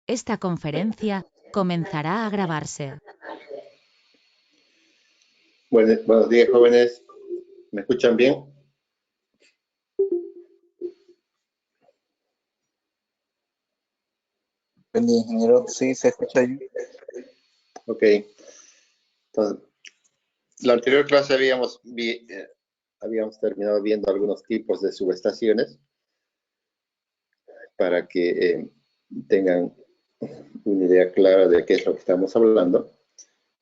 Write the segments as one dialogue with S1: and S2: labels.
S1: Esta conferencia comenzará a grabarse.
S2: Buenos días, jóvenes. ¿Me escuchan bien?
S3: Buen día, ingeniero. Sí, se escucha bien.
S2: Ok. Entonces, la anterior clase habíamos terminado viendo algunos tipos de subestaciones para que tengan una idea clara de qué es lo que estamos hablando.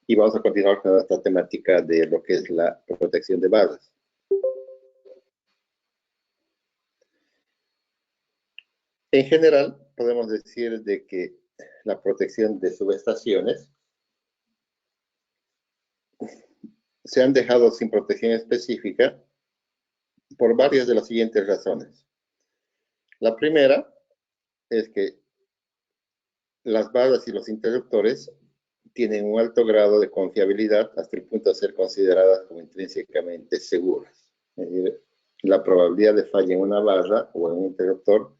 S2: Y vamos a continuar con esta temática de lo que es la protección de barras. En general, podemos decir de que la protección de subestaciones se han dejado sin protección específica por varias de las siguientes razones. La primera es que las barras y los interruptores tienen un alto grado de confiabilidad hasta el punto de ser consideradas como intrínsecamente seguras. Es decir, la probabilidad de falla en una barra o en un interruptor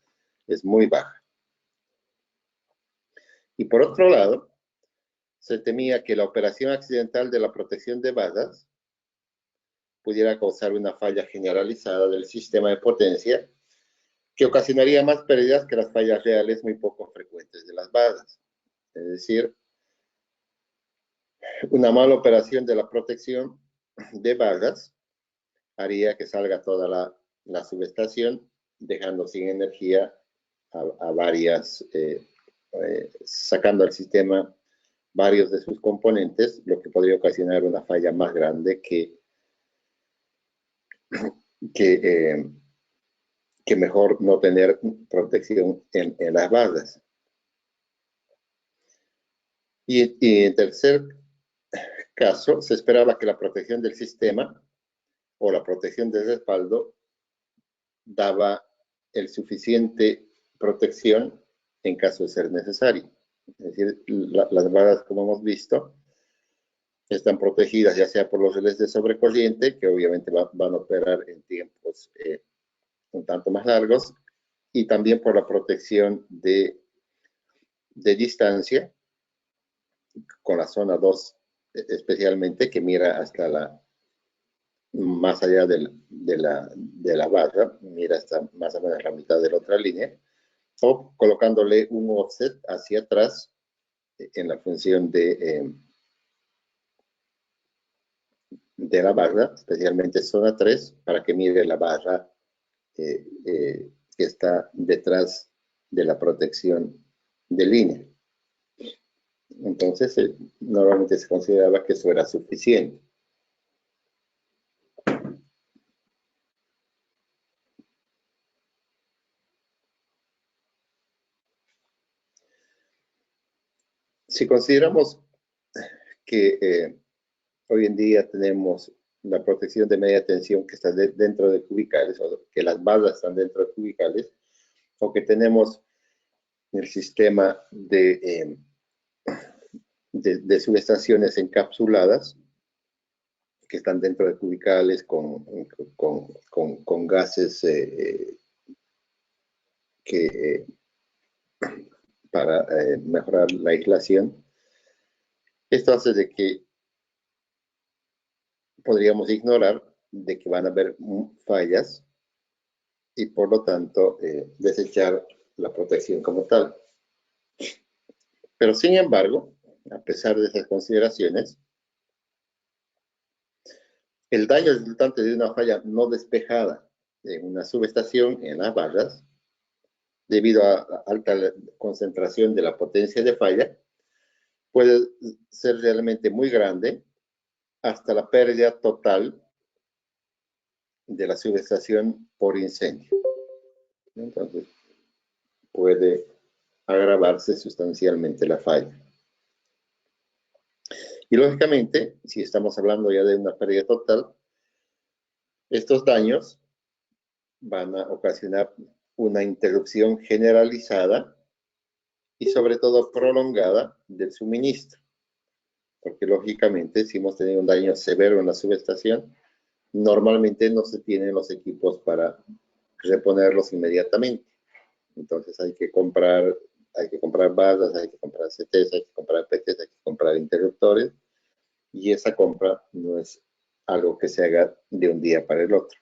S2: es muy baja. Y por otro lado, se temía que la operación accidental de la protección de barras pudiera causar una falla generalizada del sistema de potencia que ocasionaría más pérdidas que las fallas reales muy poco frecuentes de las barras. Es decir, una mala operación de la protección de barras haría que salga toda la subestación, dejando sin energía a varias, sacando al sistema varios de sus componentes, lo que podría ocasionar una falla más grande que mejor no tener protección en las barras. Y en tercer caso, se esperaba que la protección del sistema o la protección del respaldo daba el suficiente protección en caso de ser necesario. Es decir, las barras, como hemos visto, están protegidas ya sea por los relés de sobrecorriente, que obviamente van a operar en tiempos un tanto más largos, y también por la protección de distancia, con la zona 2 especialmente, que mira hasta más allá de la barra, mira hasta más o menos la mitad de la otra línea, o colocándole un offset hacia atrás en la función de la barra, especialmente zona 3, para que mire la barra que está detrás de la protección de línea. Entonces, normalmente se consideraba que eso era suficiente. Si consideramos que hoy en día tenemos la protección de media tensión que está dentro de cubicales, o que las barras están dentro de cubicales, o que tenemos el sistema de subestaciones encapsuladas que están dentro de cubicales con gases para mejorar la aislación. Esto hace de que podríamos ignorar de que van a haber fallas y por lo tanto desechar la protección como tal. Pero sin embargo, a pesar de esas consideraciones, el daño resultante de una falla no despejada en una subestación en las barras, debido a alta concentración de la potencia de falla, puede ser realmente muy grande, hasta la pérdida total de la subestación por incendio. Entonces, puede agravarse sustancialmente la falla. Y lógicamente, si estamos hablando ya de una pérdida total, estos daños van a ocasionar una interrupción generalizada y sobre todo prolongada del suministro. Porque lógicamente, si hemos tenido un daño severo en la subestación, normalmente no se tienen los equipos para reponerlos inmediatamente. Entonces hay que comprar hay que comprar barras, hay que comprar CTs, hay que comprar PTs, hay que comprar interruptores, y esa compra no es algo que se haga de un día para el otro.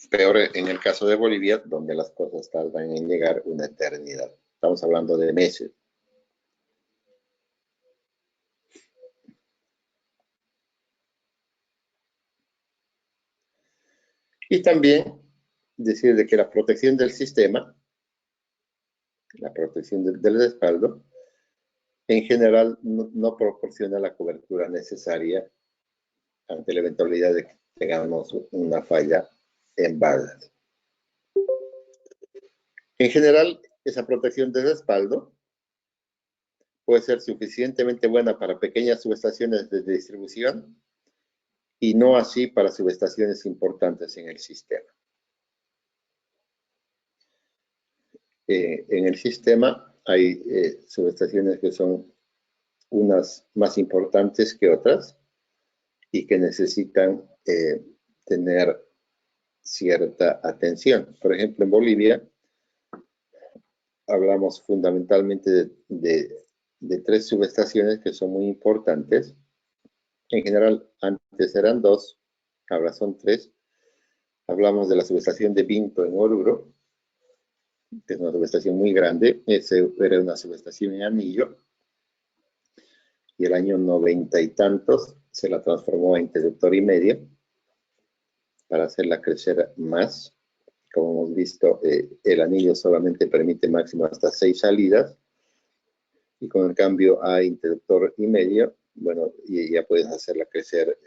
S2: Peor en el caso de Bolivia, donde las cosas tardan en llegar una eternidad. Estamos hablando de meses. Y también decir de que la protección del sistema, la protección del respaldo, en general no proporciona la cobertura necesaria ante la eventualidad de que tengamos una falla en barras. En general, esa protección de respaldo puede ser suficientemente buena para pequeñas subestaciones de distribución y no así para subestaciones importantes en el sistema. En el sistema hay subestaciones que son unas más importantes que otras y que necesitan tener cierta atención. Por ejemplo, en Bolivia hablamos fundamentalmente de 3 subestaciones que son muy importantes. En general, antes eran 2, ahora son 3. Hablamos de la subestación de Vinto en Oruro, que es una subestación muy grande. Era una subestación en anillo, y el año 90 y tantos se la transformó a interruptor y medio para hacerla crecer más. Como hemos visto, el anillo solamente permite máximo hasta 6 salidas, y con el cambio a interruptor y medio, bueno, y ya puedes hacerla crecer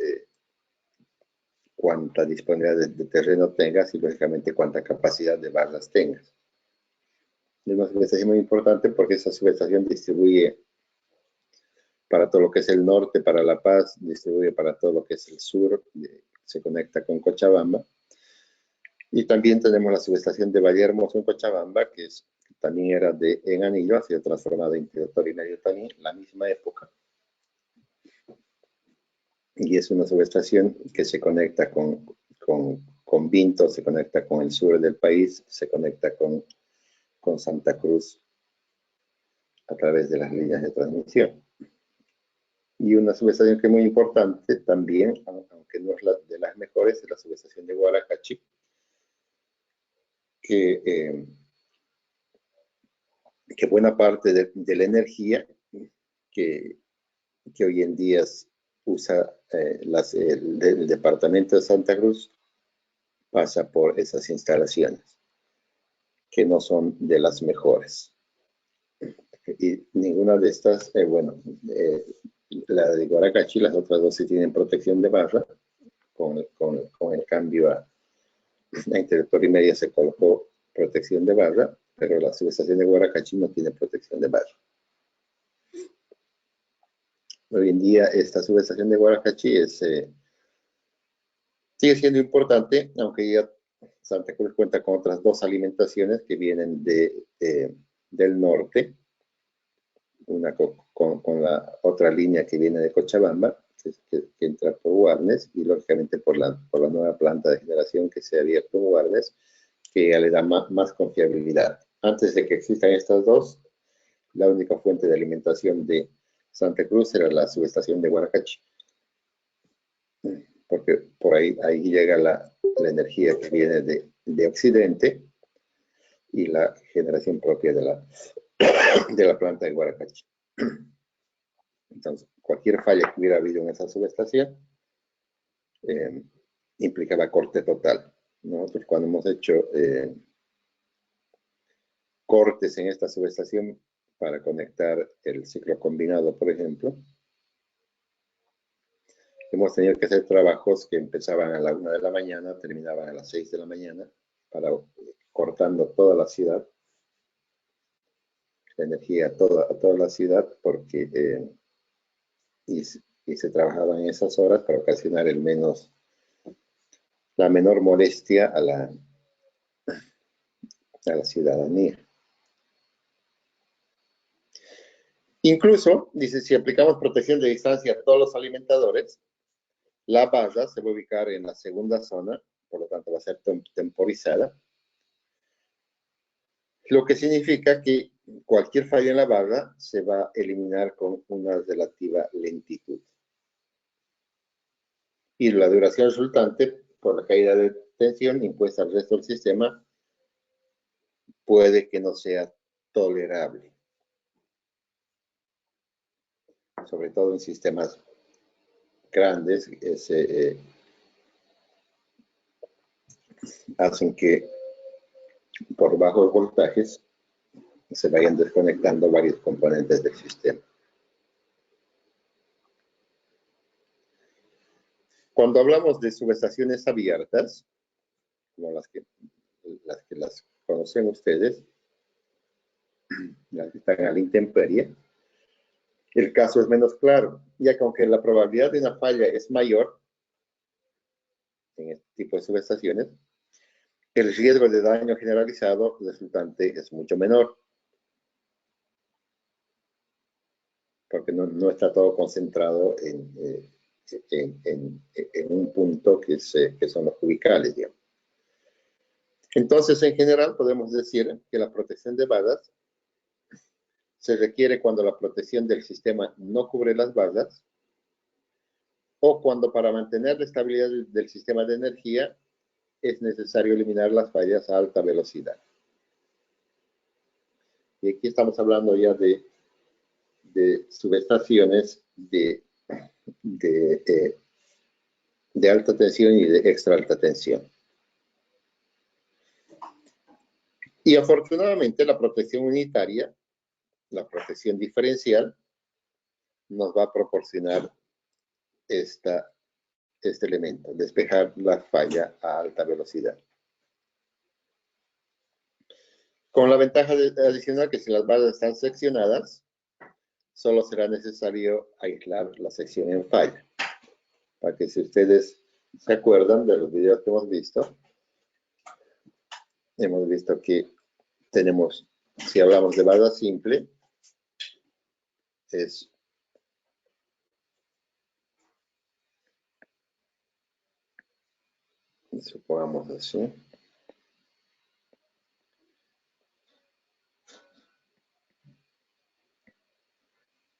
S2: cuánta disponibilidad de terreno tengas y lógicamente cuánta capacidad de barras tengas. Es una subestación muy importante porque esa subestación distribuye para todo lo que es el norte, para La Paz, distribuye para todo lo que es el sur, se conecta con Cochabamba. Y también tenemos la subestación de Vallehermoso en Cochabamba, que también era en anillo, ha sido transformada en interruptor y medio también, en la misma época. Y es una subestación que se conecta con Vinto, se conecta con el sur del país, se conecta con Santa Cruz a través de las líneas de transmisión. Y una subestación que es muy importante también, aunque no es de las mejores, es la subestación de Guaracachi, que buena parte de la energía que hoy en día usa el departamento de Santa Cruz pasa por esas instalaciones, que no son de las mejores. Y ninguna de estas, la de Guaracachi, las otras 2 sí tienen protección de barra. Con el cambio a interruptor y media se colocó protección de barra, pero la subestación de Guaracachi no tiene protección de barra. Hoy en día esta subestación de Guaracachi sigue siendo importante, aunque ya Santa Cruz cuenta con otras 2 alimentaciones que vienen del norte, una con la otra línea que viene de Cochabamba, que entra por Guarnes, y lógicamente por la nueva planta de generación que se ha abierto en Guarnes, que ya le da más confiabilidad. Antes de que existan estas 2, la única fuente de alimentación de Santa Cruz era la subestación de Guaracachi, porque por ahí llega la energía que viene de Occidente y la generación propia de la planta de Guaracachi. Entonces, cualquier falla que hubiera habido en esa subestación implicaba corte total. Nosotros cuando hemos hecho cortes en esta subestación para conectar el ciclo combinado, por ejemplo, hemos tenido que hacer trabajos que empezaban a la 1 de la mañana, terminaban a las 6 de la mañana, cortando toda la ciudad, la energía a toda la ciudad, porque y se trabajaba en esas horas para ocasionar la menor molestia a la ciudadanía. Incluso, dice, si aplicamos protección de distancia a todos los alimentadores, la barra se va a ubicar en la segunda zona, por lo tanto va a ser temporizada. lo que significa que cualquier fallo en la barra se va a eliminar con una relativa lentitud. Y la duración resultante por la caída de tensión impuesta al resto del sistema puede que no sea tolerable, sobre todo en sistemas grandes, hacen que por bajos voltajes se vayan desconectando varios componentes del sistema. Cuando hablamos de subestaciones abiertas, como las que las conocen ustedes, las que están a la intemperie, el caso es menos claro, ya que aunque la probabilidad de una falla es mayor en este tipo de subestaciones, el riesgo de daño generalizado resultante es mucho menor, porque no está todo concentrado en un punto que son los cubicales, digamos. Entonces, en general, podemos decir que la protección de barras se requiere cuando la protección del sistema no cubre las barras o cuando para mantener la estabilidad del sistema de energía es necesario eliminar las fallas a alta velocidad. Y aquí estamos hablando ya de subestaciones de alta tensión y de extra alta tensión. Y afortunadamente la protección unitaria, la protección diferencial, nos va a proporcionar este elemento, despejar la falla a alta velocidad. Con la ventaja adicional que si las barras están seccionadas, solo será necesario aislar la sección en falla. Para que si ustedes se acuerdan de los videos que hemos visto que tenemos, si hablamos de barra simple, supongamos así.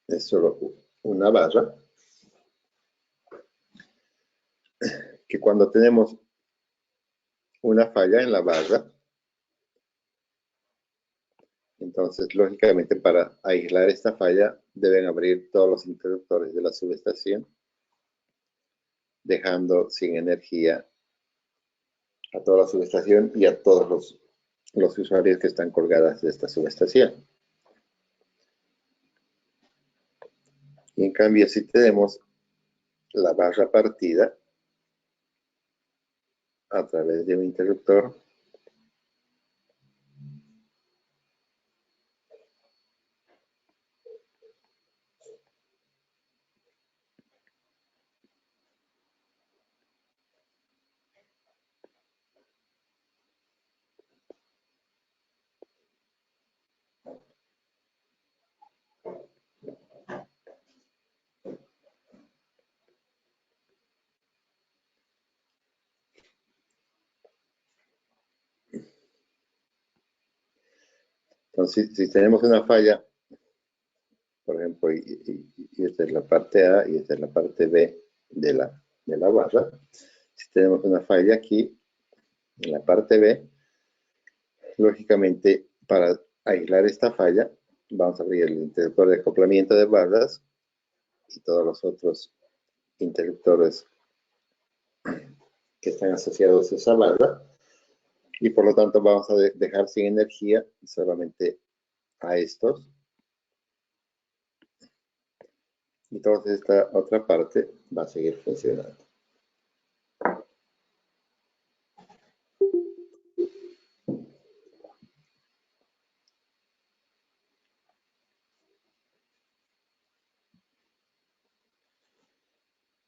S2: Es solo una barra que cuando tenemos una falla en la barra, entonces lógicamente para aislar esta falla deben abrir todos los interruptores de la subestación, dejando sin energía a toda la subestación y a todos los usuarios que están colgadas de esta subestación. Y en cambio, si tenemos la barra partida a través de un interruptor, entonces si tenemos una falla, por ejemplo, y esta es la parte A y esta es la parte B de la barra, si tenemos una falla aquí en la parte B, lógicamente para aislar esta falla vamos a abrir el interruptor de acoplamiento de barras y todos los otros interruptores que están asociados a esa barra, y por lo tanto vamos a dejar sin energía solamente a estos, y toda esta otra parte va a seguir funcionando.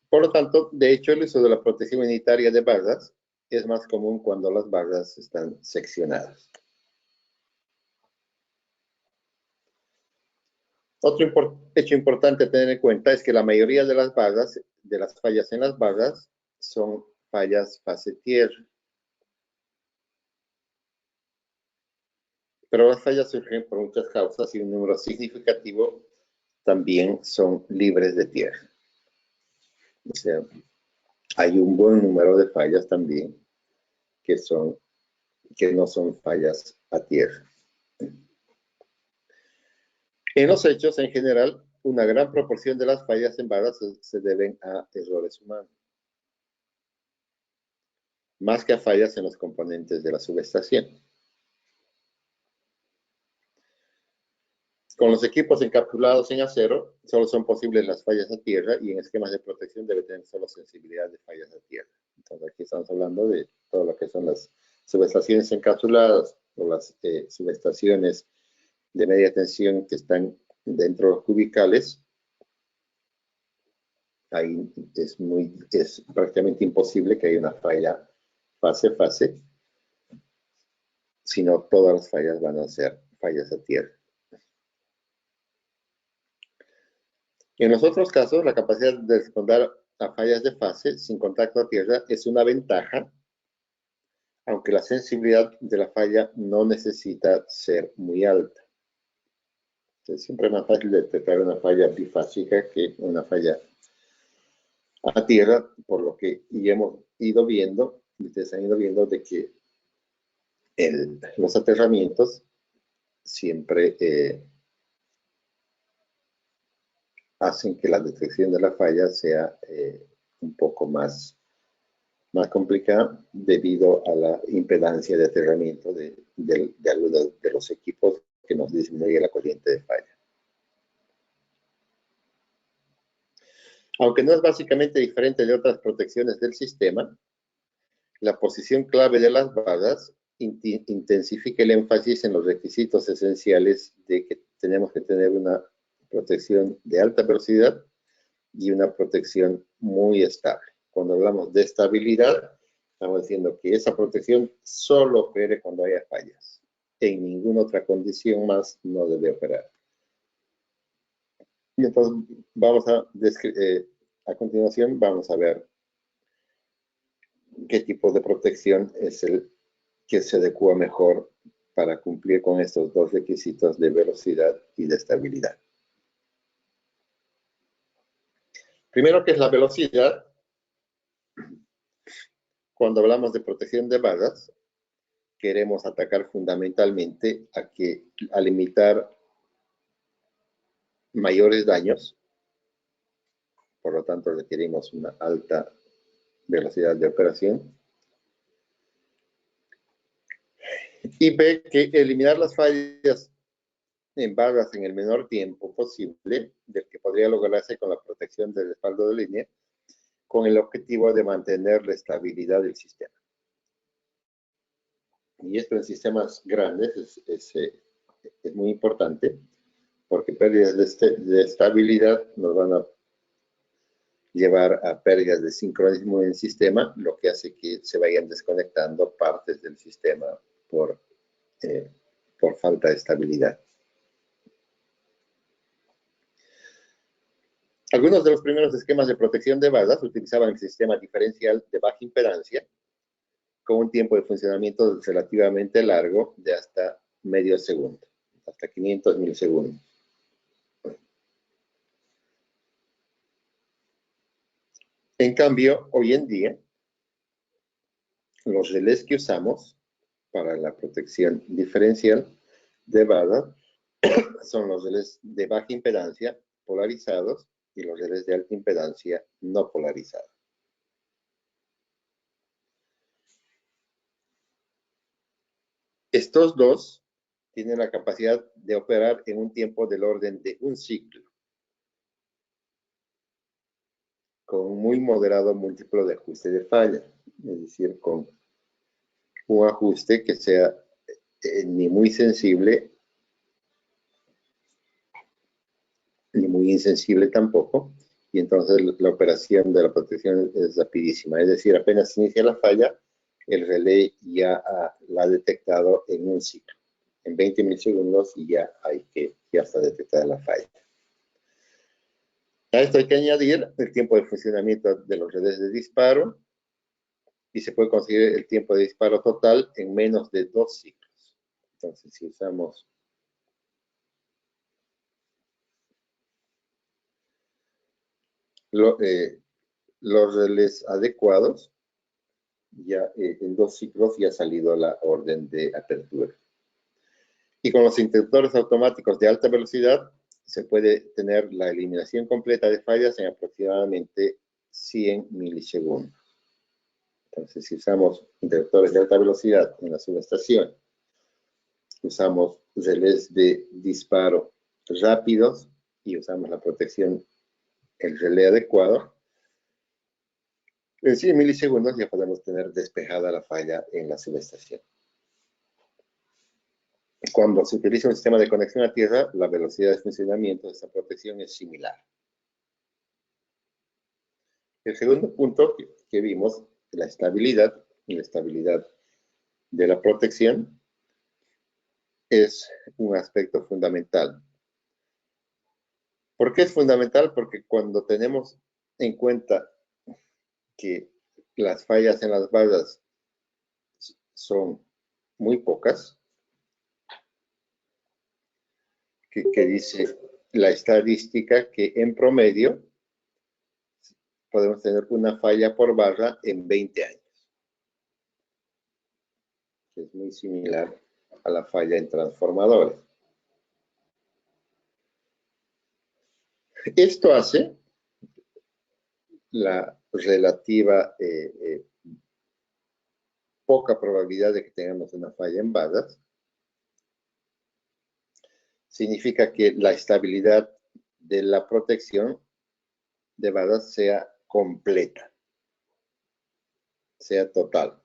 S2: Por lo tanto, de hecho, el uso de la protección unitaria de barras es más común cuando las barras están seccionadas. Otro hecho importante a tener en cuenta es que la mayoría de las barras, de las fallas en las barras, son fallas fase tierra. Pero las fallas surgen por muchas causas y un número significativo también son libres de tierra. O sea, hay un buen número de fallas también que no son fallas a tierra. En los hechos, en general, una gran proporción de las fallas en barras se deben a errores humanos, más que a fallas en los componentes de la subestación. Con los equipos encapsulados en acero, solo son posibles las fallas a tierra y en esquemas de protección debe tener solo sensibilidad de fallas a tierra. Entonces aquí estamos hablando de todo lo que son las subestaciones encapsuladas o las subestaciones de media tensión que están dentro de los cubicales. Ahí es prácticamente imposible que haya una falla fase-fase, sino todas las fallas van a ser fallas a tierra. En los otros casos, la capacidad de responder a fallas de fase sin contacto a tierra es una ventaja, aunque la sensibilidad de la falla no necesita ser muy alta. Es siempre más fácil detectar una falla bifásica que una falla a tierra, por lo que hemos ido viendo, ustedes han ido viendo de que los aterramientos siempre hacen que la detección de la falla sea un poco más complicada debido a la impedancia de aterramiento de algunos de los equipos que nos disminuye la corriente de falla. Aunque no es básicamente diferente de otras protecciones del sistema, la posición clave de las barras intensifica el énfasis en los requisitos esenciales de que tenemos que tener una protección de alta velocidad y una protección muy estable. Cuando hablamos de estabilidad, estamos diciendo que esa protección solo opere cuando haya fallas. En ninguna otra condición más no debe operar. Y entonces vamos a continuación vamos a ver qué tipo de protección es el que se adecua mejor para cumplir con estos dos requisitos de velocidad y de estabilidad. Primero, ¿qué es la velocidad? Cuando hablamos de protección de barras, queremos atacar fundamentalmente a limitar mayores daños. Por lo tanto, requerimos una alta velocidad de operación. Y B, que eliminar las fallas en barras en el menor tiempo posible, del que podría lograrse con la protección del respaldo de línea, con el objetivo de mantener la estabilidad del sistema. Y esto en sistemas grandes es muy importante, porque pérdidas de estabilidad nos van a llevar a pérdidas de sincronismo en el sistema, lo que hace que se vayan desconectando partes del sistema por falta de estabilidad. Algunos de los primeros esquemas de protección de barras utilizaban el sistema diferencial de baja impedancia, con un tiempo de funcionamiento relativamente largo de hasta medio segundo, hasta 500 milisegundos. En cambio, hoy en día, los relés que usamos para la protección diferencial de barras son los relés de baja impedancia polarizados y los relés de alta impedancia no polarizados. Estos dos tienen la capacidad de operar en un tiempo del orden de un ciclo, con un muy moderado múltiplo de ajuste de falla, es decir, con un ajuste que sea ni muy sensible ni muy insensible tampoco, y entonces la operación de la protección es rapidísima, es decir, apenas inicia la falla, el relé ya la ha detectado en un ciclo, en 20 milisegundos y ya está detectada la falla. A esto hay que añadir el tiempo de funcionamiento de los relés de disparo y se puede conseguir el tiempo de disparo total en menos de 2 ciclos. Entonces, si usamos los relés adecuados, ya en 2 ciclos ya ha salido la orden de apertura. Y con los interruptores automáticos de alta velocidad se puede tener la eliminación completa de fallas en aproximadamente 100 milisegundos. Entonces, si usamos interruptores de alta velocidad en la subestación, usamos relés de disparo rápidos y usamos la protección, el relé adecuado, en 100 milisegundos ya podemos tener despejada la falla en la subestación. Cuando se utiliza un sistema de conexión a tierra, la velocidad de funcionamiento de esta protección es similar. El segundo punto que vimos, la estabilidad de la protección, es un aspecto fundamental. ¿Por qué es fundamental? Porque cuando tenemos en cuenta que las fallas en las barras son muy pocas, que dice la estadística que en promedio podemos tener una falla por barra en 20 años. Que es muy similar a la falla en transformadores. Esto hace la relativa poca probabilidad de que tengamos una falla en barras. Significa que la estabilidad de la protección de barras sea completa, sea total.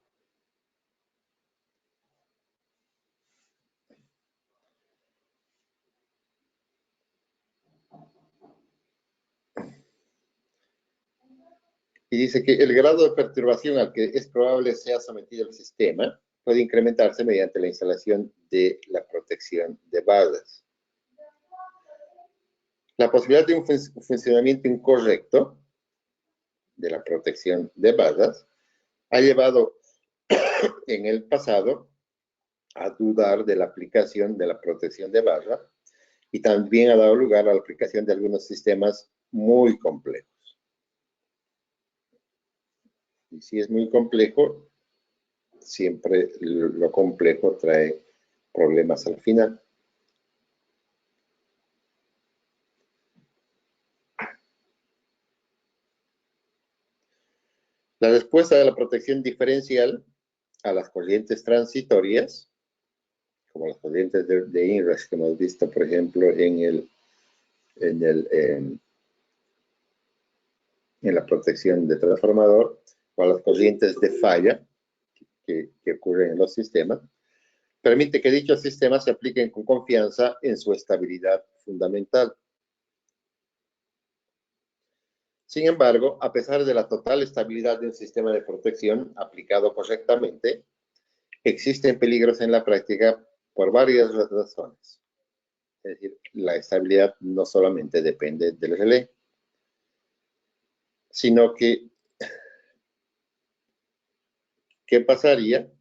S2: Y dice que el grado de perturbación al que es probable sea sometido el sistema puede incrementarse mediante la instalación de la protección de barras. La posibilidad de un funcionamiento incorrecto de la protección de barras ha llevado en el pasado a dudar de la aplicación de la protección de barra y también ha dado lugar a la aplicación de algunos sistemas muy complejos. Y si es muy complejo, siempre lo complejo trae problemas al final. La respuesta de la protección diferencial a las corrientes transitorias, como las corrientes de inrush que hemos visto, por ejemplo, en la protección de transformador, o a las corrientes de falla que ocurren en los sistemas, permite que dichos sistemas se apliquen con confianza en su estabilidad fundamental. Sin embargo, a pesar de la total estabilidad de un sistema de protección aplicado correctamente, existen peligros en la práctica por varias razones. Es decir, la estabilidad no solamente depende del relé, sino que, ¿qué pasaría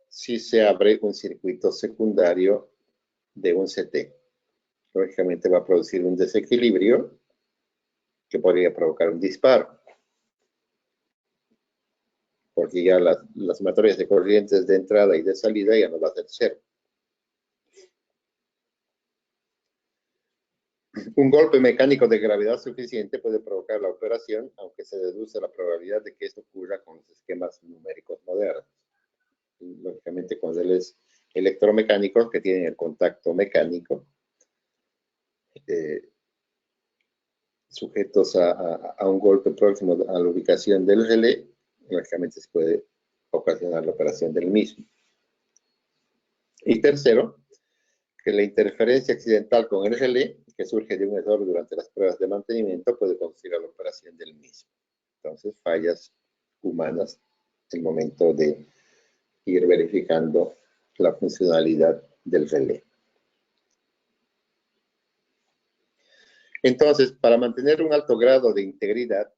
S2: si se abre un circuito secundario de un CT? Lógicamente va a producir un desequilibrio que podría provocar un disparo, porque ya las matrices de corrientes de entrada y de salida ya no va a ser cero. Un golpe mecánico de gravedad suficiente puede provocar la operación, aunque se deduce la probabilidad de que esto ocurra con los esquemas numéricos modernos. Lógicamente con relés electromecánicos que tienen el contacto mecánico, sujetos a un golpe próximo a la ubicación del relé, lógicamente se puede ocasionar la operación del mismo. Y tercero, que la interferencia accidental con el relé, que surge de un error durante las pruebas de mantenimiento, puede conducir a la operación del mismo. Entonces, fallas humanas en el momento de ir verificando la funcionalidad del relé. Entonces, para mantener un alto grado de integridad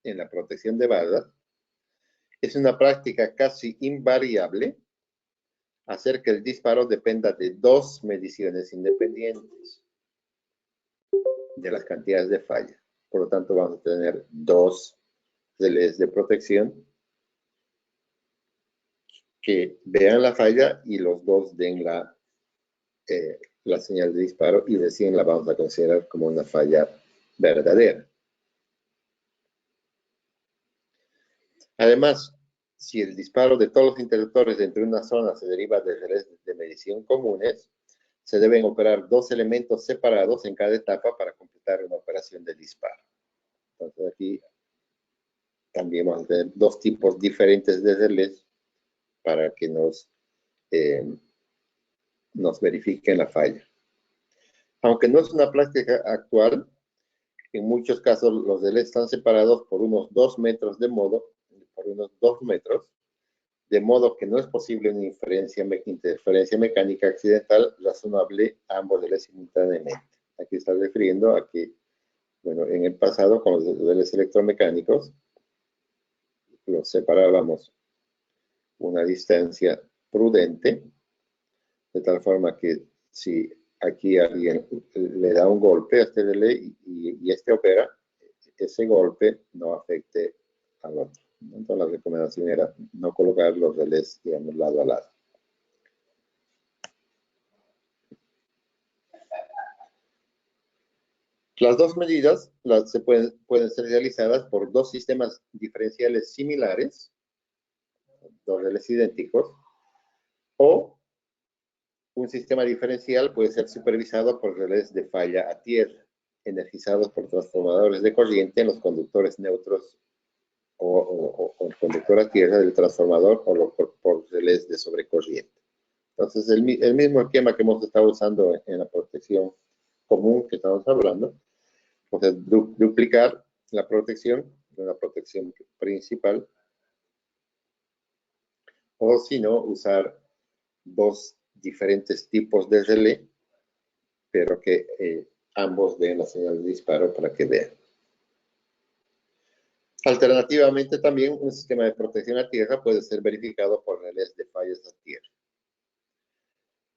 S2: en la protección de barras, es una práctica casi invariable hacer que el disparo dependa de dos mediciones independientes de las cantidades de falla. Por lo tanto, vamos a tener dos relés de protección que vean la falla y los dos den la señal de disparo, y recién la vamos a considerar como una falla verdadera. Además, si el disparo de todos los interruptores dentro de una zona se deriva de relés de medición comunes, se deben operar dos elementos separados en cada etapa para completar una operación de disparo. Entonces aquí también vamos a tener dos tipos diferentes de relés para que nos verifiquen la falla. Aunque no es una práctica actual, en muchos casos los relés están separados por unos 2 metros de modo que no es posible una interferencia mecánica accidental razonable a ambos relés simultáneamente. Aquí está refiriendo a que, bueno, en el pasado con los relés electromecánicos los separábamos una distancia prudente, de tal forma que si aquí alguien le da un golpe a este relé y este opera, ese golpe no afecte al otro. Entonces la recomendación era no colocar los relés, digamos, lado a lado. Las dos medidas pueden ser realizadas por dos sistemas diferenciales similares, dos relés idénticos, o un sistema diferencial puede ser supervisado por relés de falla a tierra, energizados por transformadores de corriente en los conductores neutros o el conductor a tierra del transformador, o por relés de sobrecorriente. Entonces, el mismo esquema que hemos estado usando en la protección común que estamos hablando, o sea, duplicar la protección de una protección principal, o si no, usar dos diferentes tipos de relé, pero que ambos den la señal de disparo para que vean. Alternativamente, también un sistema de protección a tierra puede ser verificado por relés de fallas a tierra.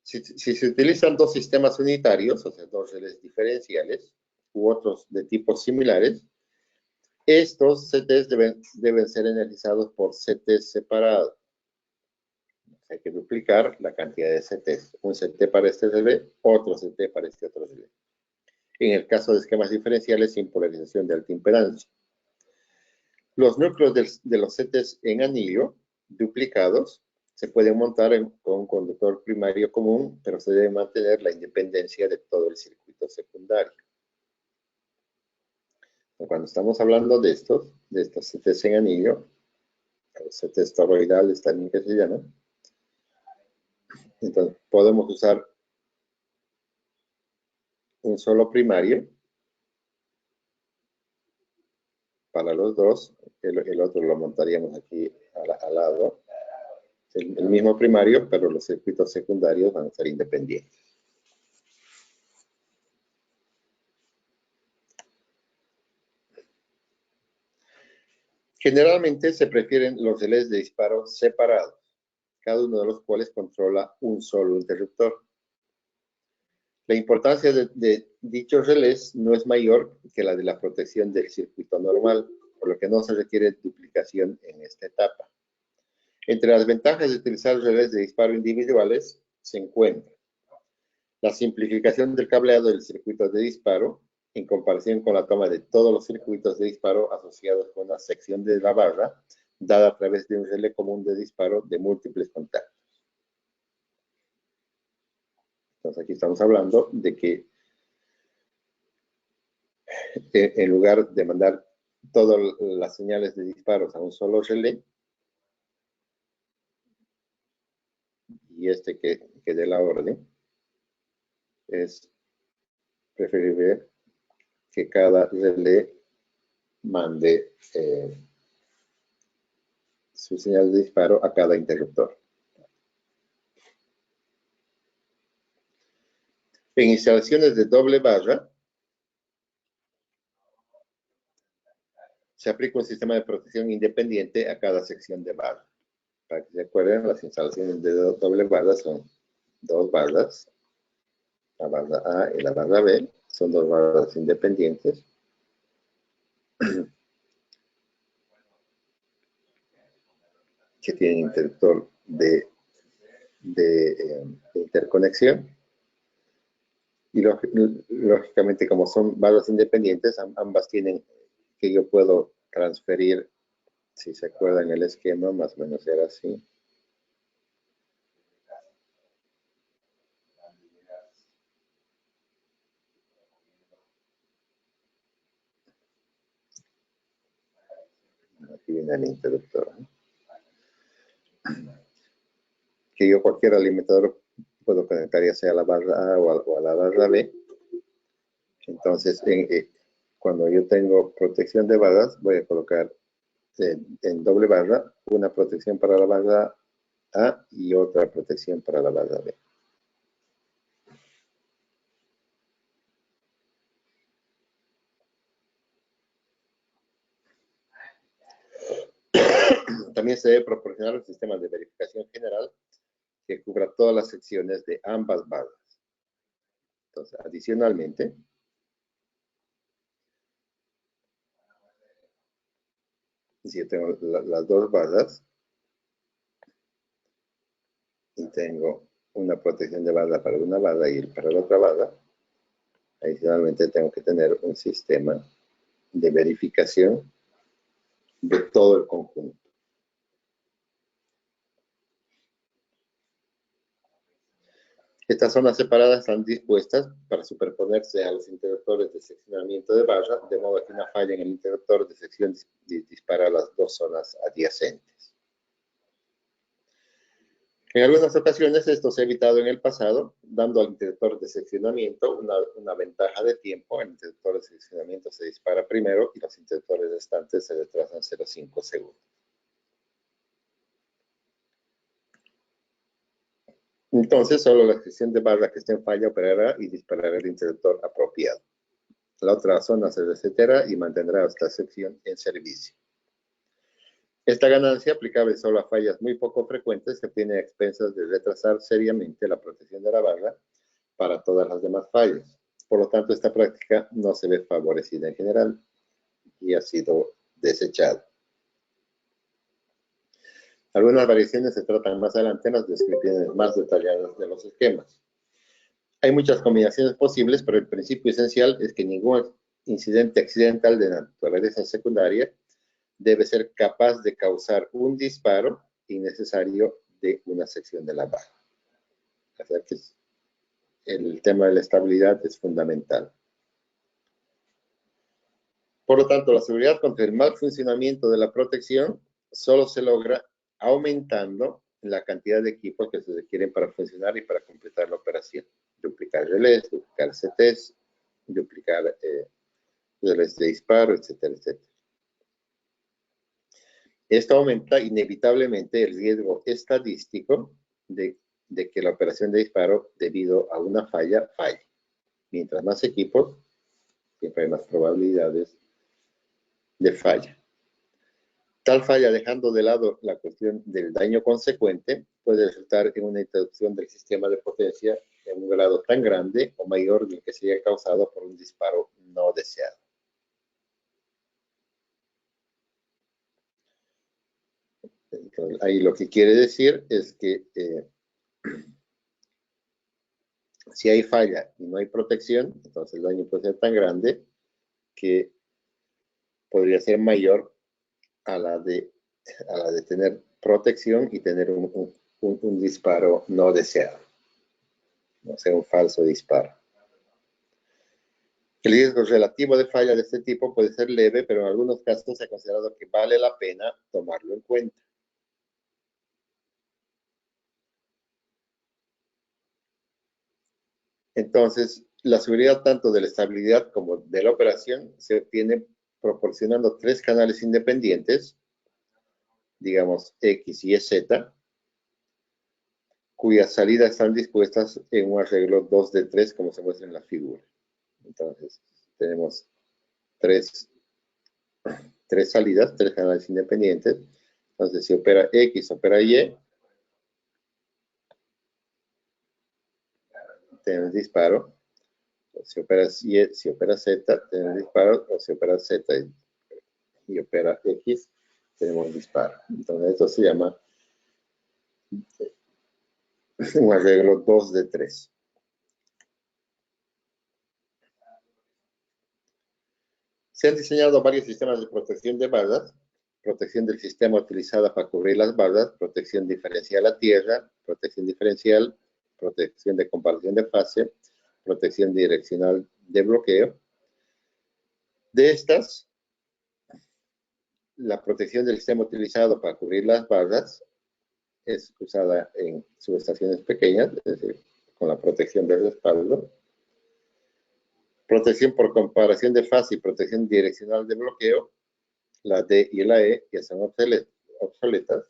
S2: Si se utilizan dos sistemas unitarios, o sea, dos relés diferenciales, u otros de tipos similares, estos CTs deben ser energizados por CTs separados. Hay que duplicar la cantidad de CTs. Un CT para este relé, otro CT para este otro relé. En el caso de esquemas diferenciales sin polarización de alta impedancia. Los núcleos de los CTs en anillo duplicados se pueden montar con un conductor primario común, pero se debe mantener la independencia de todo el circuito secundario. Cuando estamos hablando de estos CTs en anillo, los CTs toroidales también que se llaman, entonces podemos usar un solo primario para los dos, el otro lo montaríamos aquí al lado, el mismo primario, pero los circuitos secundarios van a ser independientes. Generalmente se prefieren los relés de disparo separados, cada uno de los cuales controla un solo interruptor. La importancia de dichos relés no es mayor que la de la protección del circuito normal, por lo que no se requiere duplicación en esta etapa. Entre las ventajas de utilizar relés de disparo individuales se encuentra la simplificación del cableado del circuito de disparo en comparación con la toma de todos los circuitos de disparo asociados con la sección de la barra dada a través de un relé común de disparo de múltiples contactos. Entonces aquí estamos hablando de que en lugar de mandar todas las señales de disparos a un solo relé, y que dé la orden, es preferible que cada relé mande su señal de disparo a cada interruptor. En instalaciones de doble barra, se aplica un sistema de protección independiente a cada sección de barra. Para que se acuerden, las instalaciones de doble barra son dos barras, la barra A y la barra B, son dos barras independientes. Que tienen interruptor de interconexión. Y lógicamente, como son barras independientes, ambas tienen que yo puedo transferir, si se acuerdan el esquema, más o menos era así. Aquí viene el interruptor. Que yo cualquier alimentador puedo conectar ya sea a la barra A o a la barra B. Entonces, cuando yo tengo protección de barras, voy a colocar en doble barra una protección para la barra A y otra protección para la barra B. También se debe proporcionar un sistema de verificación general que cubra todas las secciones de ambas barras. Entonces, adicionalmente, si yo tengo las dos barras y tengo una protección de barra para una barra y para la otra barra, adicionalmente tengo que tener un sistema de verificación de todo el conjunto. Estas zonas separadas están dispuestas para superponerse a los interruptores de seccionamiento de barra, de modo que una falla en el interruptor de sección dispara a las dos zonas adyacentes. En algunas ocasiones esto se ha evitado en el pasado, dando al interruptor de seccionamiento una ventaja de tiempo. El interruptor de seccionamiento se dispara primero y los interruptores restantes se retrasan 0,5 segundos. Entonces, solo la sección de barra que esté en falla operará y disparará el interruptor apropiado. La otra zona se resetará y mantendrá esta sección en servicio. Esta ganancia, aplicable solo a fallas muy poco frecuentes, se obtiene a expensas de retrasar seriamente la protección de la barra para todas las demás fallas. Por lo tanto, esta práctica no se ve favorecida en general y ha sido desechada. Algunas variaciones se tratan más adelante en las descripciones más detalladas de los esquemas. Hay muchas combinaciones posibles, pero el principio esencial es que ningún incidente accidental de naturaleza secundaria debe ser capaz de causar un disparo innecesario de una sección de la barra. O sea que el tema de la estabilidad es fundamental. Por lo tanto, la seguridad contra el mal funcionamiento de la protección solo se logra aumentando la cantidad de equipos que se requieren para funcionar y para completar la operación. Duplicar relés, duplicar CTs, duplicar relés de disparo, etcétera, etcétera. Esto aumenta inevitablemente el riesgo estadístico de que la operación de disparo, debido a una falla, falle. Mientras más equipos, siempre hay más probabilidades de falla. Tal falla, dejando de lado la cuestión del daño consecuente, puede resultar en una interrupción del sistema de potencia en un grado tan grande o mayor del que se haya causado por un disparo no deseado. Entonces, ahí lo que quiere decir es que si hay falla y no hay protección, entonces el daño puede ser tan grande que podría ser mayor a la de tener protección y tener un disparo no deseado, o sea, un falso disparo. El riesgo relativo de falla de este tipo puede ser leve, pero en algunos casos se ha considerado que vale la pena tomarlo en cuenta. Entonces, la seguridad tanto de la estabilidad como de la operación se obtiene proporcionando tres canales independientes, digamos X y Z, cuyas salidas están dispuestas en un arreglo 2 de 3, como se muestra en la figura. Entonces, tenemos tres salidas, tres canales independientes. Entonces, si opera X, opera Y, tenemos disparo. Si opera Y, si opera Z, tenemos disparo. O si opera Z y opera X, tenemos disparo. Entonces, esto se llama un arreglo 2 de 3. Se han diseñado varios sistemas de protección de barras: protección del sistema utilizada para cubrir las barras, protección diferencial a tierra, protección diferencial, protección de comparación de fase, protección direccional de bloqueo. De estas, la protección del sistema utilizado para cubrir las barras es usada en subestaciones pequeñas, es decir, con la protección del respaldo. Protección por comparación de fase y protección direccional de bloqueo, la D y la E ya son obsoletas.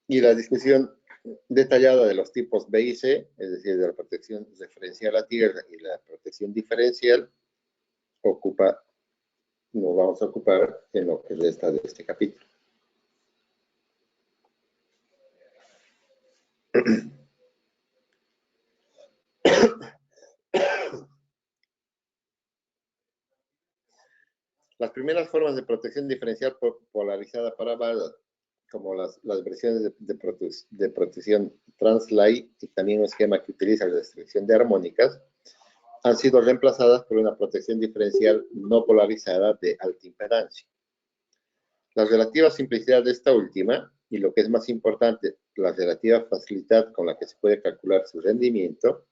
S2: Y la discusión detallada de los tipos B y C, es decir, de la protección referencial a tierra y la protección diferencial, nos vamos a ocupar en lo que resta de este capítulo. Las primeras formas de protección diferencial polarizada para barras, como las versiones de protección Translite y también un esquema que utiliza la restricción de armónicas, han sido reemplazadas por una protección diferencial no polarizada de alta impedancia. La relativa simplicidad de esta última, y lo que es más importante, la relativa facilidad con la que se puede calcular su rendimiento,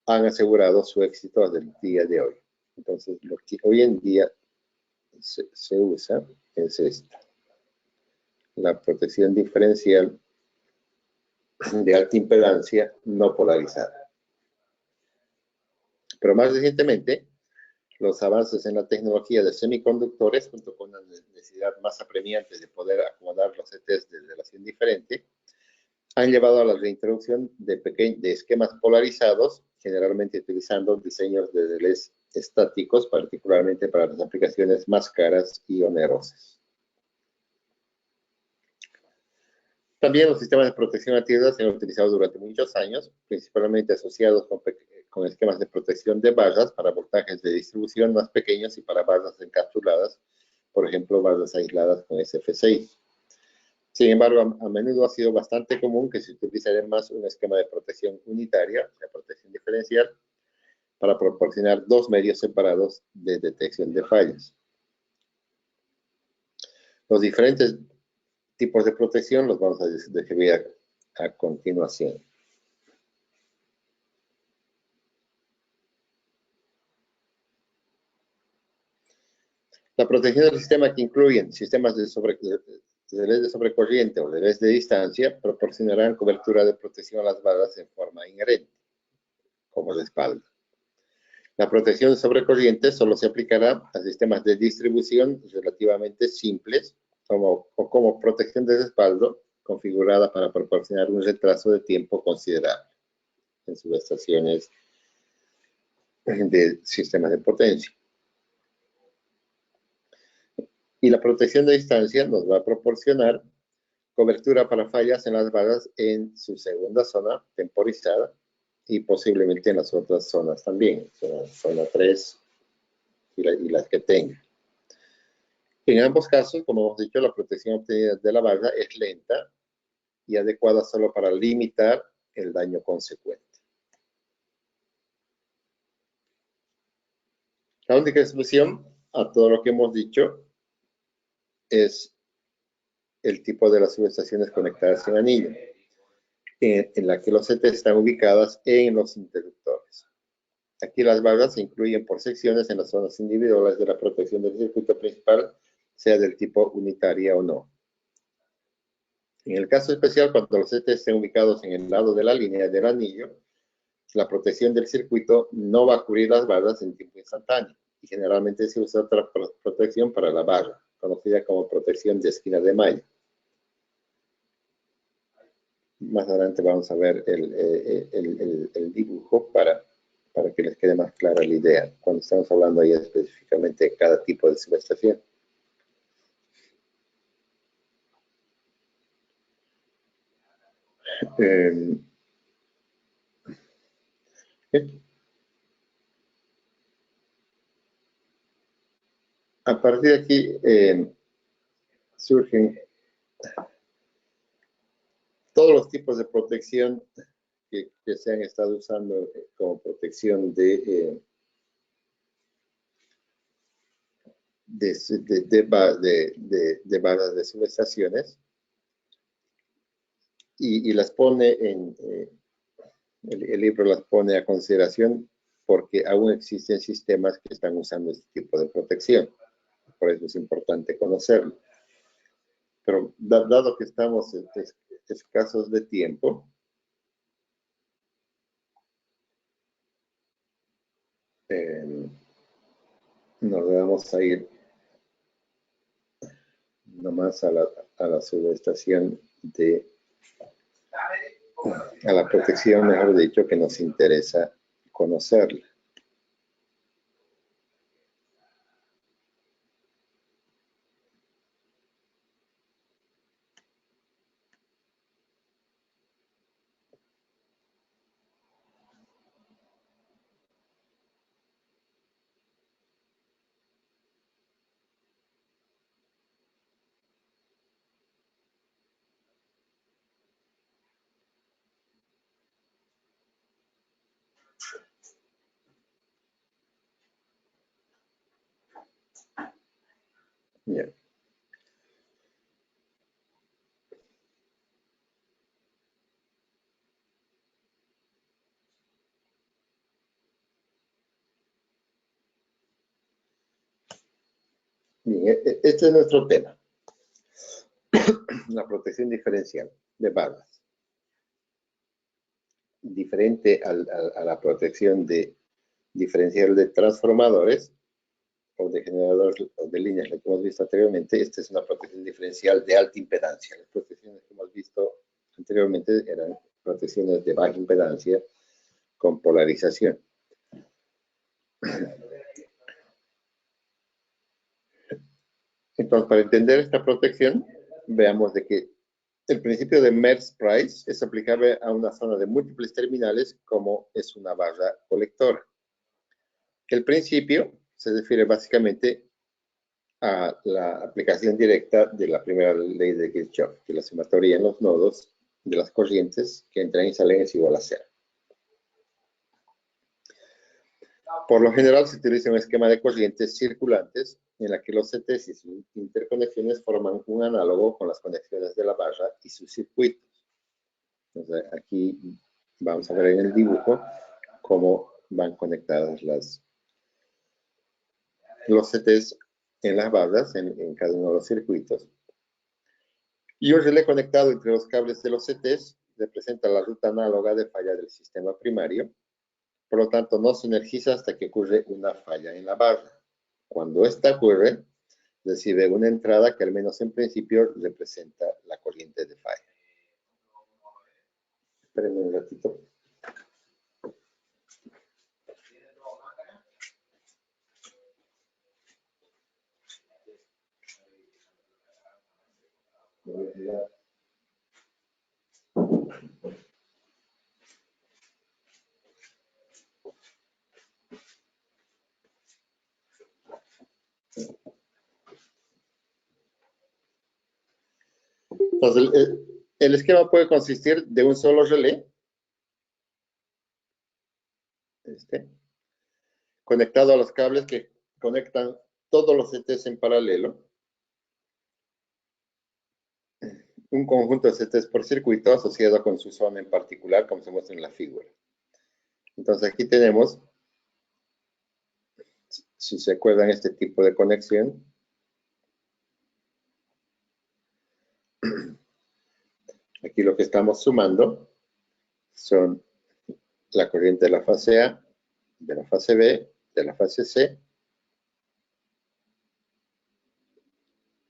S2: han asegurado su éxito hasta el día de hoy. Entonces, lo que hoy en día se usa es esta: la protección diferencial de alta impedancia no polarizada. Pero más recientemente, los avances en la tecnología de semiconductores, junto con la necesidad más apremiante de poder acomodar los ETs de relación diferente, han llevado a la reintroducción de esquemas polarizados, generalmente utilizando diseños de relés estáticos, particularmente para las aplicaciones más caras y onerosas. También los sistemas de protección a tierra se han utilizado durante muchos años, principalmente asociados con esquemas de protección de barras para voltajes de distribución más pequeños y para barras encapsuladas, por ejemplo, barras aisladas con SF6. Sin embargo, a menudo ha sido bastante común que se utilice además un esquema de protección unitaria, o sea, protección diferencial, para proporcionar dos medios separados de detección de fallas. Los diferentes tipos de protección los vamos a describir a continuación. La protección del sistema, que incluyen sistemas de relés de sobrecorriente o relés de distancia, proporcionarán cobertura de protección a las barras en forma inherente, como respaldo. La protección de sobrecorriente solo se aplicará a sistemas de distribución relativamente simples o como protección de respaldo configurada para proporcionar un retraso de tiempo considerable en subestaciones de sistemas de potencia. Y la protección de distancia nos va a proporcionar cobertura para fallas en las barras en su segunda zona temporizada y posiblemente en las otras zonas también, zona 3 y las que tenga. En ambos casos, como hemos dicho, la protección obtenida de la barra es lenta y adecuada solo para limitar el daño consecuente. La única excepción a todo lo que hemos dicho es el tipo de las subestaciones conectadas en anillo, en la que los CT están ubicadas en los interruptores. Aquí las barras se incluyen por secciones en las zonas individuales de la protección del circuito principal, sea del tipo unitaria o no. En el caso especial, cuando los CT estén ubicados en el lado de la línea del anillo, la protección del circuito no va a cubrir las barras en tiempo instantáneo y generalmente se usa otra protección para la barra, conocida como protección de esquina de malla. Más adelante vamos a ver el dibujo para que les quede más clara la idea, cuando estamos hablando ahí específicamente de cada tipo de subestación. A partir de aquí surgen todos los tipos de protección que se han estado usando como protección de barras de subestaciones y las pone el libro las pone a consideración porque aún existen sistemas que están usando este tipo de protección. Por eso es importante conocerlo. Pero dado que estamos escasos de tiempo, nos vamos a ir nomás a la subestación a la protección, mejor dicho, que nos interesa conocerla. Bien. Bien, este es nuestro tema. La protección diferencial de barras. Diferente a la protección diferencial de transformadores o de generadores o de líneas que hemos visto anteriormente, esta es una protección diferencial de alta impedancia. Las protecciones que hemos visto anteriormente eran protecciones de baja impedancia con polarización. Entonces, para entender esta protección, veamos de que el principio de Merz-Price es aplicable a una zona de múltiples terminales como es una barra colectora. El principio se refiere básicamente a la aplicación directa de la primera ley de Kirchhoff, que la sumatoria en los nodos de las corrientes que entran y salen es igual a cero. Por lo general se utiliza un esquema de corrientes circulantes en la que los CTs y sus interconexiones forman un análogo con las conexiones de la barra y sus circuitos. Entonces, aquí vamos a ver en el dibujo cómo van conectadas los CTs en las barras, en cada uno de los circuitos. Y un relé conectado entre los cables de los CTs representa la ruta análoga de falla del sistema primario. Por lo tanto, no se energiza hasta que ocurre una falla en la barra. Cuando esta ocurre, recibe una entrada que al menos en principio representa la corriente de falla. Espérenme un ratito. Entonces, el esquema puede consistir de un solo relé, conectado a los cables que conectan todos los CTs en paralelo, un conjunto de CTs por circuito asociado con su zona en particular, como se muestra en la figura. Entonces aquí tenemos, si se acuerdan, este tipo de conexión. Aquí lo que estamos sumando son la corriente de la fase A, de la fase B, de la fase C,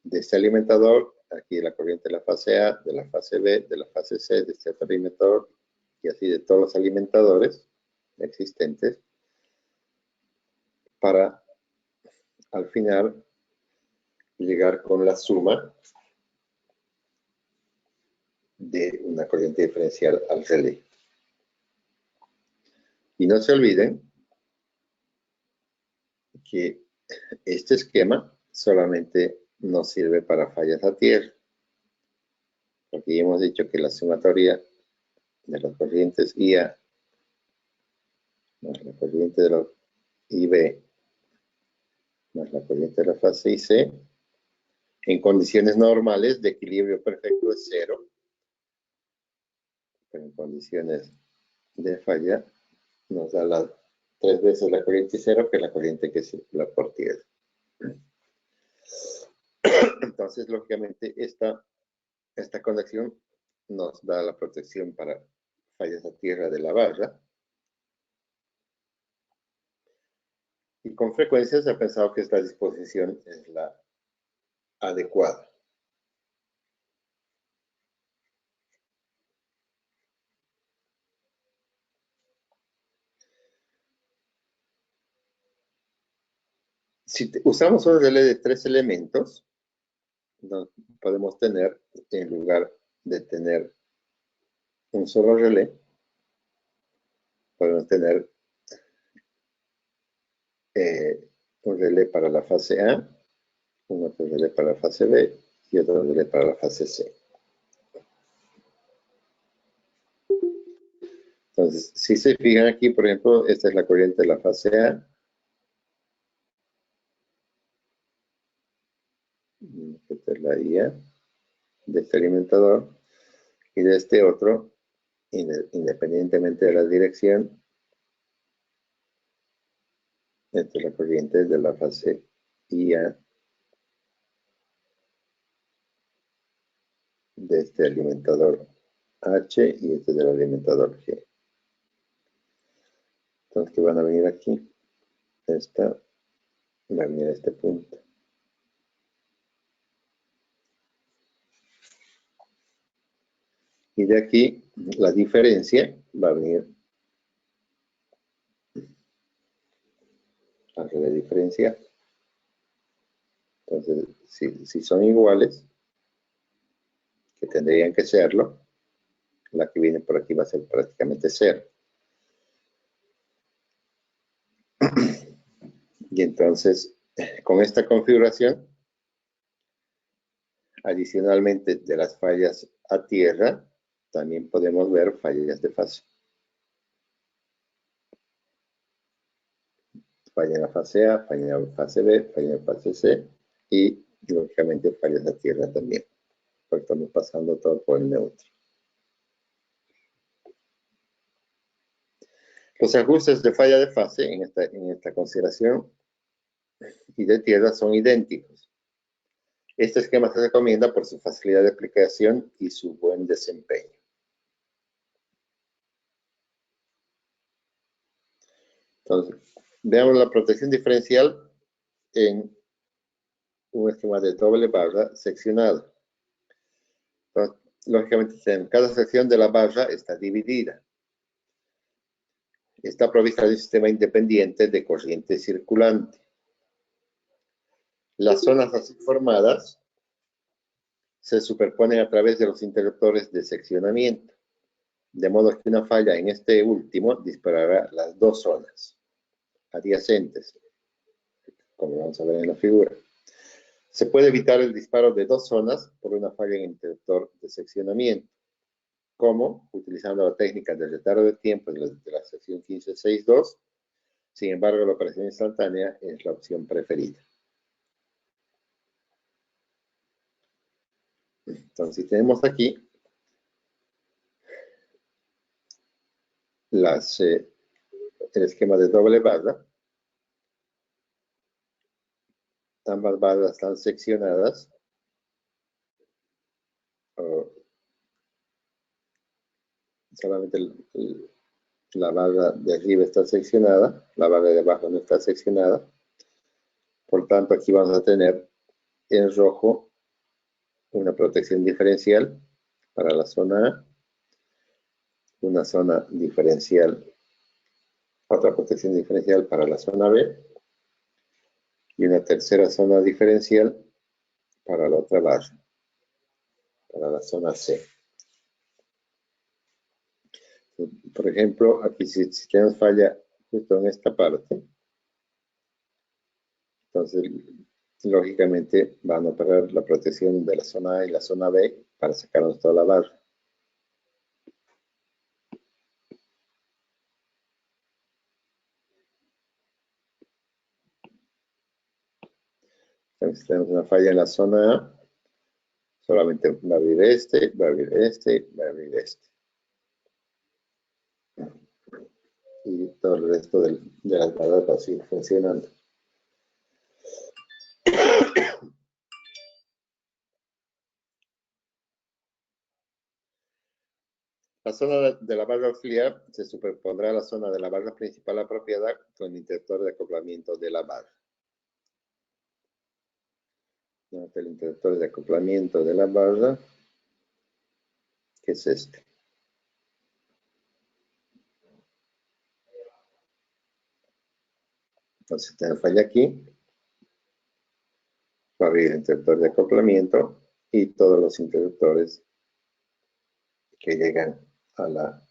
S2: de este alimentador, aquí la corriente de la fase A, de la fase B, de la fase C, de este otro alimentador, y así de todos los alimentadores existentes, para al final llegar con la suma de una corriente diferencial al relé. Y no se olviden que este esquema solamente nos sirve para fallas a tierra, porque ya hemos dicho que la sumatoria de las corrientes IA más la corriente de la IB más la corriente de la fase IC, en condiciones normales de equilibrio perfecto es 0, pero en condiciones de falla nos da 3 veces la corriente 0, que es la corriente que circula por tierra. Entonces, lógicamente, esta conexión nos da la protección para fallas a tierra de la barra. Y con frecuencia se ha pensado que esta disposición es la adecuada. Si usamos un relé de 3 elementos, podemos tener, en lugar de tener un solo relé, podemos tener un relé para la fase A, un otro relé para la fase B y otro relé para la fase C. Entonces, si se fijan aquí, por ejemplo, esta es la corriente de la fase A. Esta es la IA de este alimentador. Y de este otro, independientemente de la dirección, esta es la corriente de la fase IA de este alimentador H y este del alimentador G. Entonces, ¿qué van a venir aquí? Esta va a venir a este punto. Y de aquí, la diferencia va a venir al relé diferencial. Entonces, si son iguales, que tendrían que serlo, la que viene por aquí va a ser prácticamente 0. Y entonces, con esta configuración, adicionalmente de las fallas a tierra, también podemos ver fallas de fase. Falla en la fase A, falla en la fase B, falla en la fase C y, lógicamente, fallas a tierra también, porque estamos pasando todo por el neutro. Los ajustes de falla de fase en esta consideración y de tierra son idénticos. Este esquema se recomienda por su facilidad de aplicación y su buen desempeño. Entonces, veamos la protección diferencial en un esquema de doble barra seccionado. Entonces, lógicamente, en cada sección de la barra está dividida. Está provista de un sistema independiente de corriente circulante. Las zonas así formadas se superponen a través de los interruptores de seccionamiento, de modo que una falla en este último disparará las dos zonas adyacentes, como vamos a ver en la figura. Se puede evitar el disparo de dos zonas por una falla en el interruptor de seccionamiento, como utilizando la técnica de retardo de tiempo de la sección 15.6.2. Sin embargo, la operación instantánea es la opción preferida. Entonces, si tenemos aquí el esquema de doble barra, ambas barras están seccionadas, solamente la barra de arriba está seccionada, la barra de abajo no está seccionada. Por tanto, aquí vamos a tener en rojo una protección diferencial para la zona A, una zona diferencial, otra protección diferencial para la zona B y una tercera zona diferencial para la otra barra, para la zona C. Por ejemplo, aquí si tenemos falla justo en esta parte, entonces lógicamente van a operar la protección de la zona A y la zona B para sacarnos toda la barra. Entonces tenemos una falla en la zona A, solamente va a abrir este, va a abrir este, va a abrir este. Y todo el resto de las barras va a seguir funcionando. La zona de la barra auxiliar se superpondrá a la zona de la barra principal apropiada con el interruptor de acoplamiento de la barra. El interruptor de acoplamiento de la barra, que es este. Entonces, tenemos falla aquí. Va a abrir el interruptor de acoplamiento y todos los interruptores que llegan a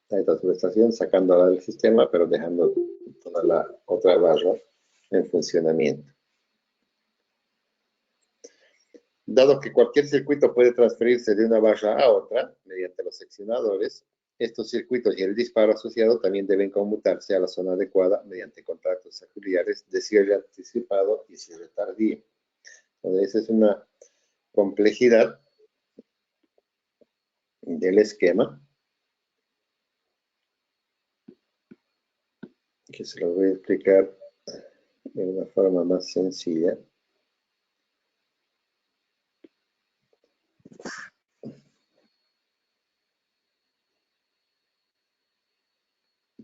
S2: esta subestación, sacándola del sistema, pero dejando toda la otra barra en funcionamiento. Dado que cualquier circuito puede transferirse de una barra a otra mediante los seccionadores, estos circuitos y el disparo asociado también deben conmutarse a la zona adecuada mediante contactos auxiliares de cierre anticipado y cierre tardío. Entonces, esa es una complejidad del esquema que se lo voy a explicar de una forma más sencilla.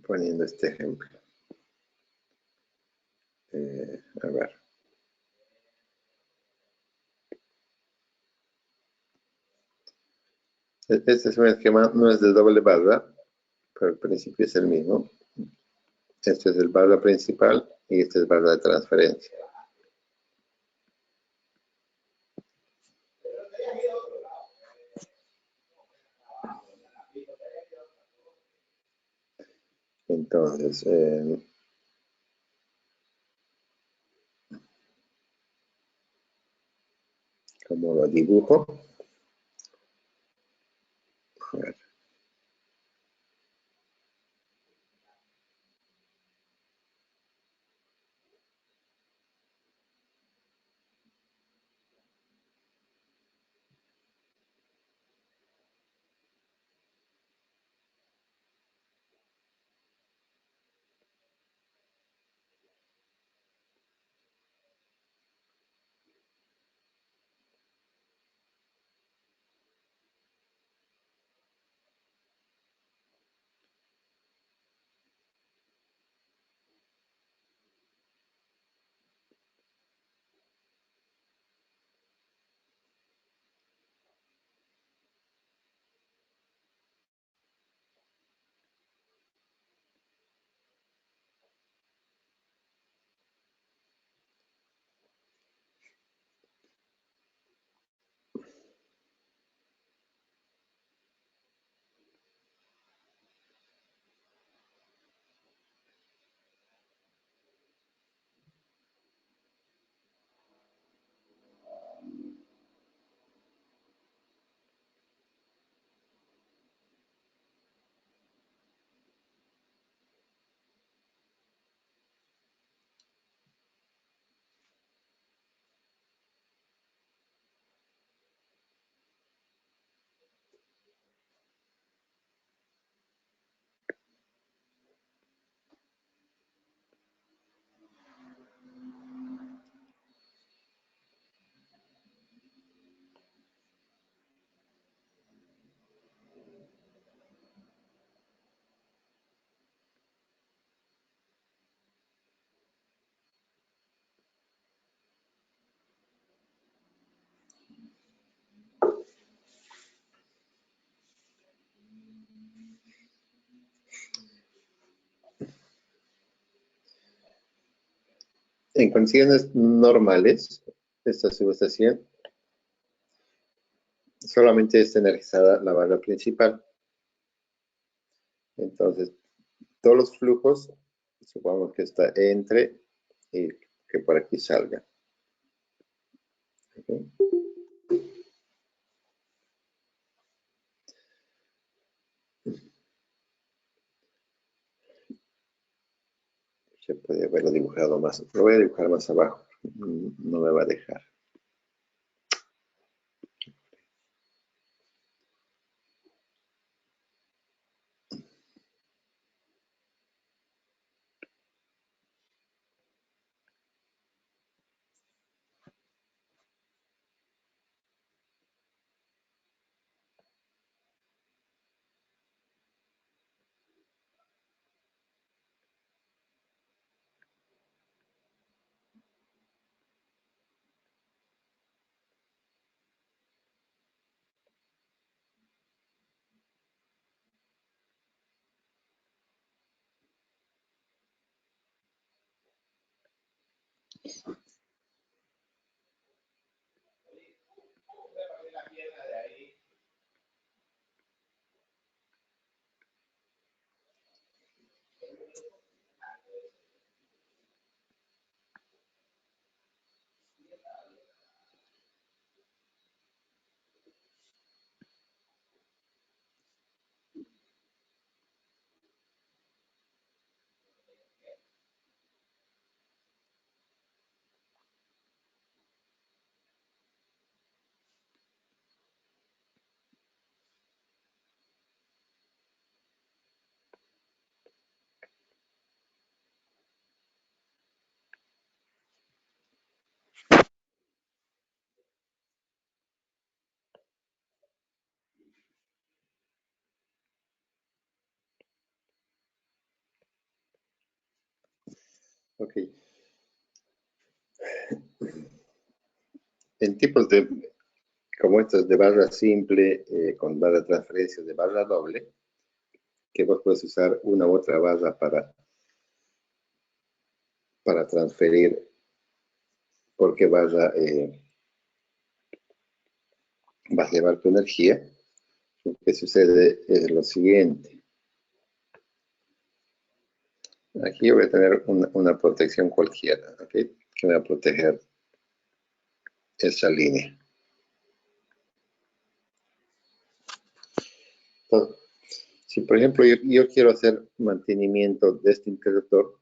S2: Poniendo este ejemplo. A ver. Este es un esquema, no es de doble barra, pero el principio es el mismo. Este es el barra principal y este es barra de transferencia. Entonces, ¿cómo lo dibujo? A ver. En condiciones normales, esta subestación solamente está energizada la barra principal. Entonces, todos los flujos, supongamos que está entre y que por aquí salga. ¿Okay? Se puede haberlo dibujado más. Lo voy a dibujar más abajo. No me va a dejar. Ok. En tipos de, como estos de barra simple, con barra de transferencia de barra doble, que vos puedes usar una u otra barra para transferir por qué barra vas a llevar tu energía. Lo que sucede es lo siguiente. Aquí yo voy a tener una protección cualquiera, ¿ok? Que me va a proteger esa línea. Entonces, si por ejemplo yo quiero hacer mantenimiento de este interruptor,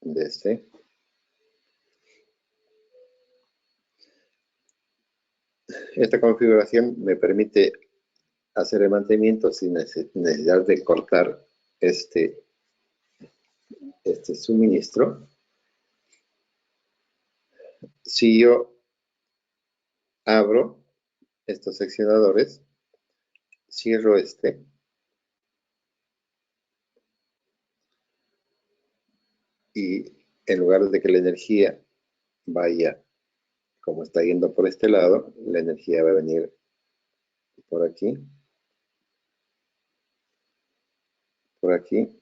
S2: de este, esta configuración me permite hacer el mantenimiento sin necesidad de cortar este suministro. Si yo abro estos seccionadores, cierro este, y en lugar de que la energía vaya como está yendo por este lado, la energía va a venir por aquí, por aquí.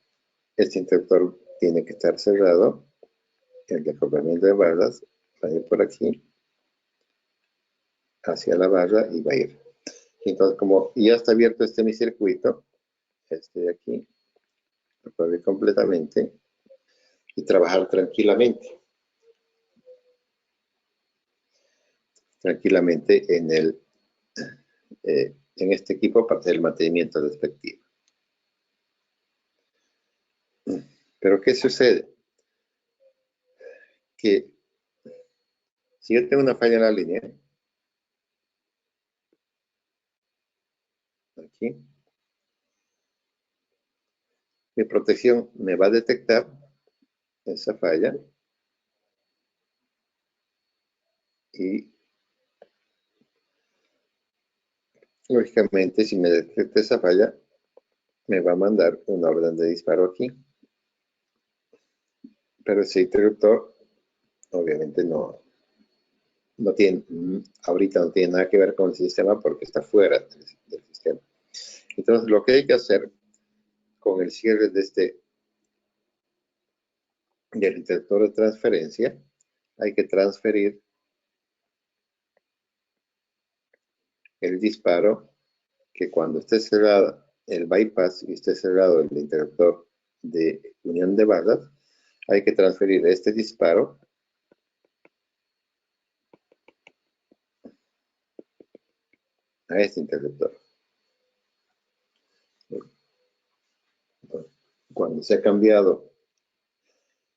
S2: Este interruptor tiene que estar cerrado. El de acoplamiento de barras va a ir por aquí, hacia la barra, y va a ir. Entonces, como ya está abierto mi circuito, este de aquí, lo puedo abrir completamente y trabajar tranquilamente. Tranquilamente en este equipo para hacer el mantenimiento respectivo. Pero ¿qué sucede? Que si yo tengo una falla en la línea, aquí, mi protección me va a detectar esa falla y lógicamente si me detecta esa falla me va a mandar una orden de disparo aquí, pero ese interruptor obviamente no tiene, ahorita no tiene nada que ver con el sistema porque está fuera del sistema. Entonces lo que hay que hacer con el cierre del interruptor de transferencia, hay que transferir el disparo, que cuando esté cerrado el bypass y esté cerrado el interruptor de unión de barras, hay que transferir este disparo a este interruptor. Cuando se ha cambiado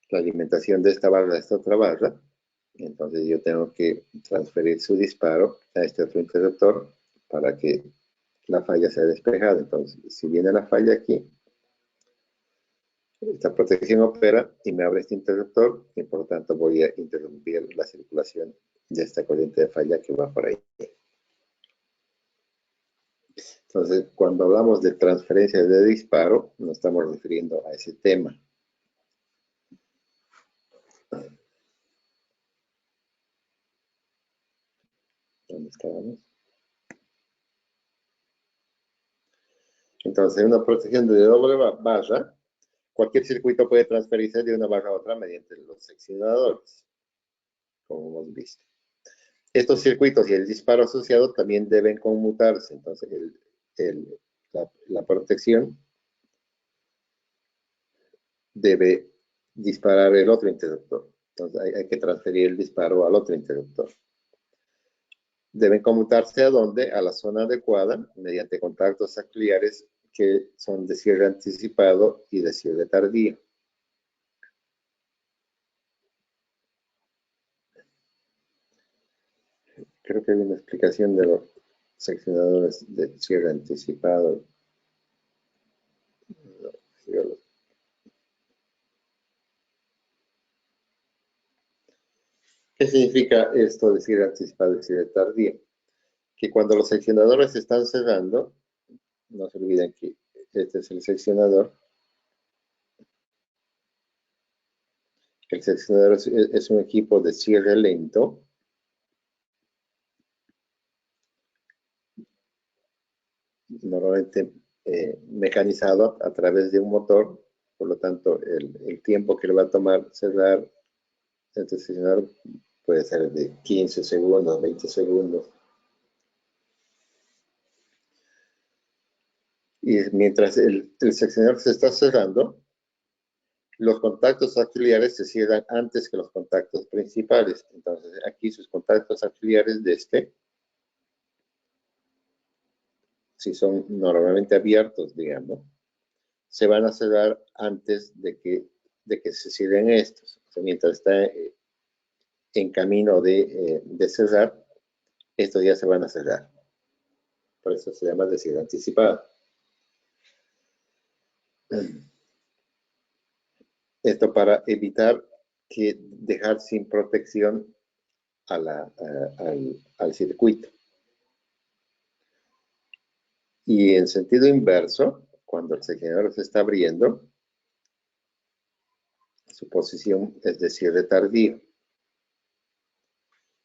S2: la alimentación de esta barra a esta otra barra, entonces yo tengo que transferir su disparo a este otro interruptor para que la falla sea despejada. Entonces, si viene la falla aquí, esta protección opera y me abre este interruptor y por lo tanto voy a interrumpir la circulación de esta corriente de falla que va por ahí. Entonces, cuando hablamos de transferencia de disparo, nos estamos refiriendo a ese tema. ¿Dónde estábamos? Entonces, en una protección de doble barra, cualquier circuito puede transferirse de una barra a otra mediante los seccionadores, como hemos visto. Estos circuitos y el disparo asociado también deben conmutarse. Entonces, la protección debe disparar el otro interruptor. Entonces, hay que transferir el disparo al otro interruptor. Deben conmutarse ¿a dónde? A la zona adecuada mediante contactos auxiliares que son de cierre anticipado y de cierre tardío. Creo que hay una explicación de los seccionadores de cierre anticipado. ¿Qué significa esto de cierre anticipado y cierre tardío? Que cuando los seccionadores están cerrando, no se olviden que este es el seccionador. El seccionador es un equipo de cierre lento. Normalmente mecanizado a través de un motor, por lo tanto el tiempo que le va a tomar cerrar este seccionador puede ser de 15 segundos, 20 segundos. Y mientras el seccionador se está cerrando, los contactos auxiliares se cierran antes que los contactos principales. Entonces aquí sus contactos auxiliares de este, si son normalmente abiertos, digamos, se van a cerrar antes de que se cierren estos. O sea, mientras está en camino de cerrar, estos ya se van a cerrar. Por eso se llama de cierre anticipado. Esto para evitar que dejar sin protección al circuito. Y en sentido inverso, cuando el seccionador se está abriendo, su posición es de cierre tardío.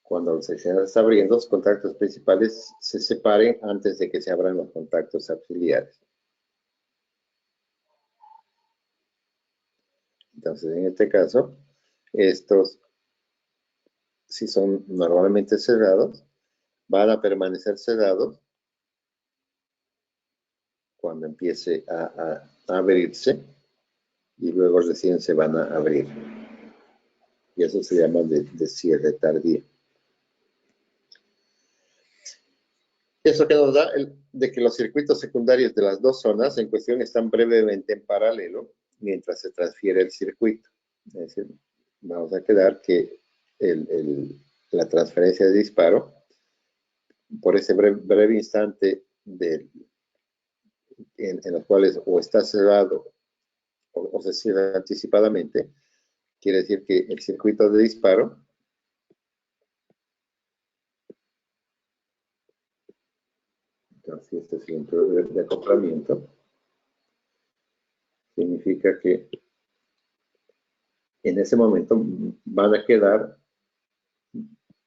S2: Cuando el seccionador está abriendo, los contactos principales se separen antes de que se abran los contactos auxiliares. Entonces, en este caso, estos, si son normalmente cerrados, van a permanecer cerrados cuando empiece a abrirse y luego recién se van a abrir. Y eso se llama de cierre tardío. Eso que nos da de que los circuitos secundarios de las dos zonas en cuestión están brevemente en paralelo mientras se transfiere el circuito. Es decir, vamos a quedar que la transferencia de disparo por ese breve instante en los cuales o está cerrado o se cierra anticipadamente, quiere decir que el circuito de disparo entonces este es el interior de acoplamiento, significa que en ese momento van a quedar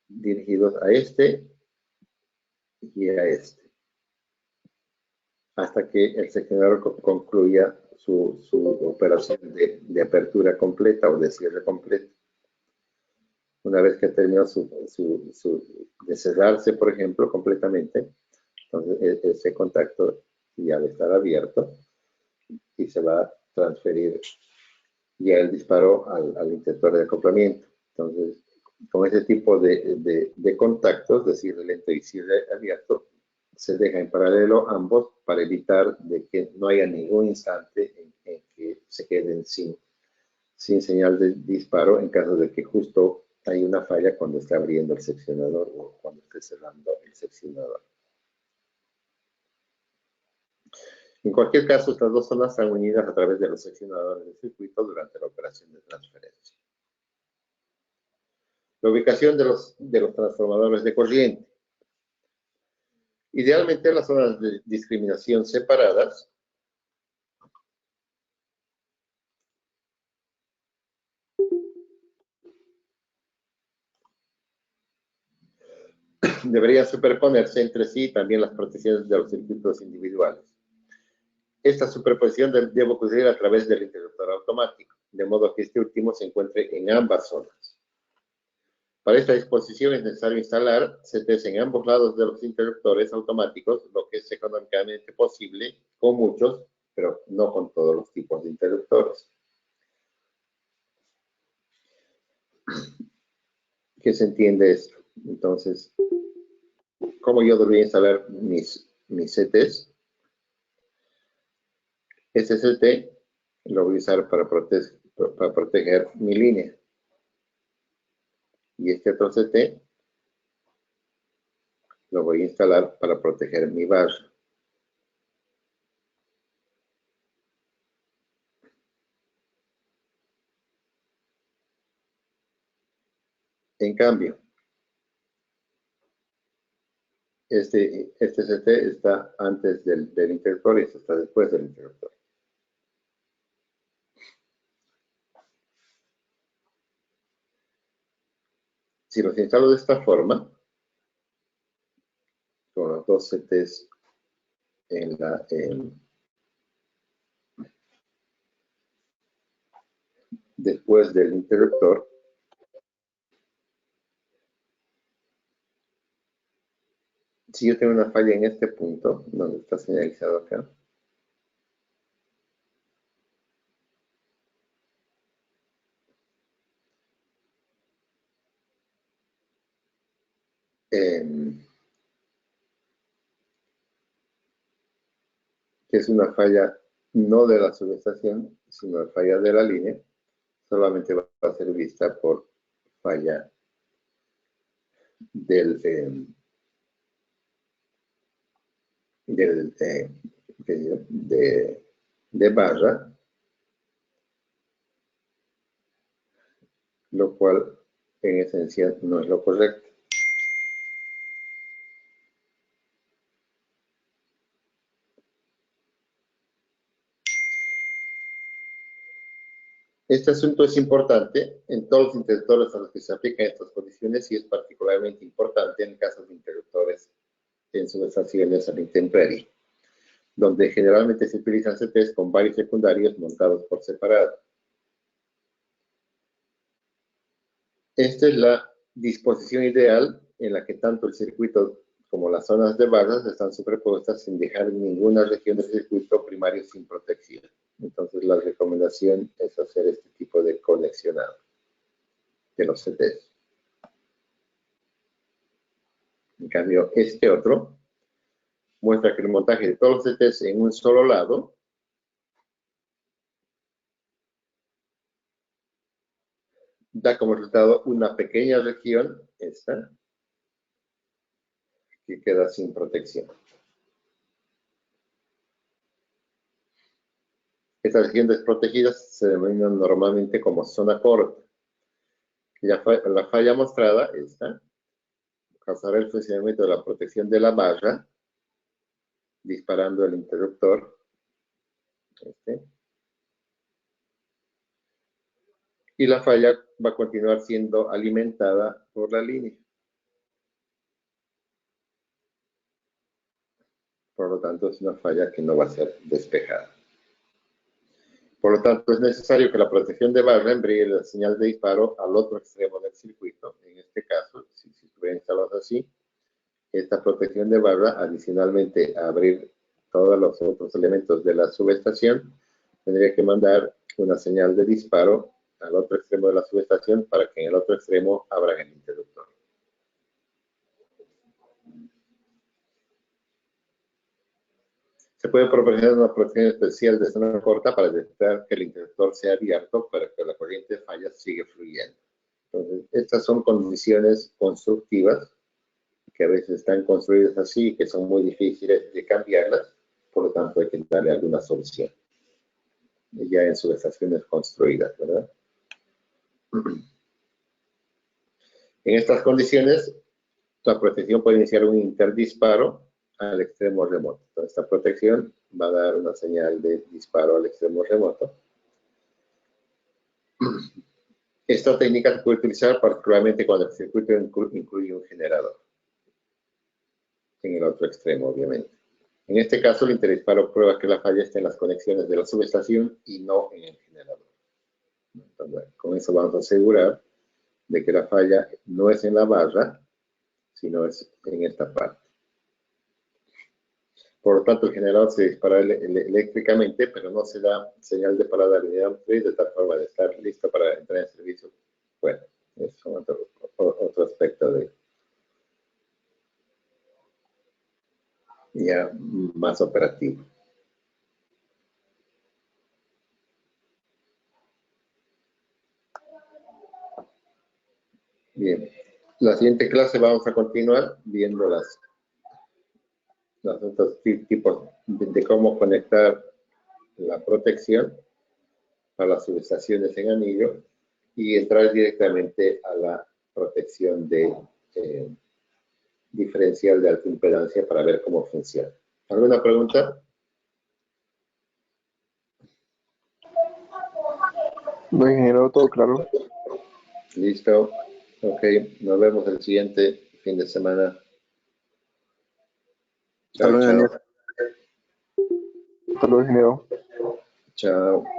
S2: dirigidos a este y a este, hasta que el seccionador concluya su operación de apertura completa o de cierre completo. Una vez que terminó de cerrarse, por ejemplo, completamente, Entonces, ese contacto ya va a estar abierto y se va a transferir ya el disparo al interruptor de acoplamiento. Entonces, con ese tipo de contactos, de cierre lento y cierre abierto, se deja en paralelo ambos para evitar de que no haya ningún instante en que se queden sin señal de disparo en caso de que justo hay una falla cuando está abriendo el seccionador o cuando esté cerrando el seccionador. En cualquier caso, estas dos zonas están unidas a través de los seccionadores del circuito durante la operación de transferencia. La ubicación de los transformadores de corriente. Idealmente, las zonas de discriminación separadas deberían superponerse entre sí y también las protecciones de los circuitos individuales. Esta superposición debe ocurrir a través del interruptor automático, de modo que este último se encuentre en ambas zonas. Para esta disposición es necesario instalar CTs en ambos lados de los interruptores automáticos, lo que es económicamente posible con muchos, pero no con todos los tipos de interruptores. ¿Qué se entiende esto? Entonces, ¿cómo yo debería instalar mis CTs? Este CT lo voy a usar para proteger mi línea. Y este otro CT lo voy a instalar para proteger mi barra. En cambio, este CT está antes del interruptor y este está después del interruptor. Si los instalo de esta forma, con los dos CTs después del interruptor, si yo tengo una falla en este punto, donde está señalizado acá, que es una falla no de la subestación, sino una falla de la línea, solamente va a ser vista por falla de barra, lo cual en esencia no es lo correcto. Este asunto es importante en todos los interruptores a los que se aplican estas condiciones y es particularmente importante en casos de interruptores en subestaciones a la intemperie, donde generalmente se utilizan CTs con varios secundarios montados por separado. Esta es la disposición ideal en la que tanto el circuito como las zonas de barras están superpuestas sin dejar ninguna región del circuito primario sin protección. Entonces la recomendación es hacer este tipo de conexionado de los CTs. En cambio, este otro muestra que el montaje de todos los CTs en un solo lado da como resultado una pequeña región, esta, que queda sin protección. Estas regiones desprotegidas se denominan normalmente como zona corta. La falla mostrada, esta, causará el funcionamiento de la protección de la barra, disparando el interruptor, y la falla va a continuar siendo alimentada por la línea. Por lo tanto, es una falla que no va a ser despejada. Por lo tanto, es necesario que la protección de barra envíe la señal de disparo al otro extremo del circuito. En este caso, si estuviera instalado así, esta protección de barra, adicionalmente a abrir todos los otros elementos de la subestación, tendría que mandar una señal de disparo al otro extremo de la subestación para que en el otro extremo abran el interruptor. Se puede proporcionar una protección especial de zona corta para detectar que el interruptor sea abierto para que la corriente de falla siga fluyendo. Entonces, estas son condiciones constructivas que a veces están construidas así y que son muy difíciles de cambiarlas, por lo tanto hay que darle alguna solución ya en subestaciones construidas, ¿verdad? En estas condiciones, la protección puede iniciar un interdisparo al extremo remoto. Entonces, esta protección va a dar una señal de disparo al extremo remoto. Esta técnica se puede utilizar particularmente cuando el circuito incluye un generador. En el otro extremo, obviamente. En este caso, el interdisparo prueba que la falla está en las conexiones de la subestación y no en el generador. Entonces, con eso vamos a asegurar de que la falla no es en la barra, sino es en esta parte. Por lo tanto, el generador se dispara eléctricamente, pero no se da señal de parada al unidad motriz de tal forma de estar listo para entrar en servicio. Bueno, eso es otro aspecto de ya más operativo. Bien, la siguiente clase vamos a continuar viendo los otros tipos de cómo conectar la protección a las subestaciones en anillo y entrar directamente a la protección de diferencial de alta impedancia para ver cómo funciona. ¿Alguna pregunta?
S3: No, ingeniero, todo claro.
S2: Listo. Ok, nos vemos el siguiente fin de semana. Chao,
S3: Hasta luego,
S2: chao.
S3: ingeniero. Hasta luego, ingeniero.
S2: Chao.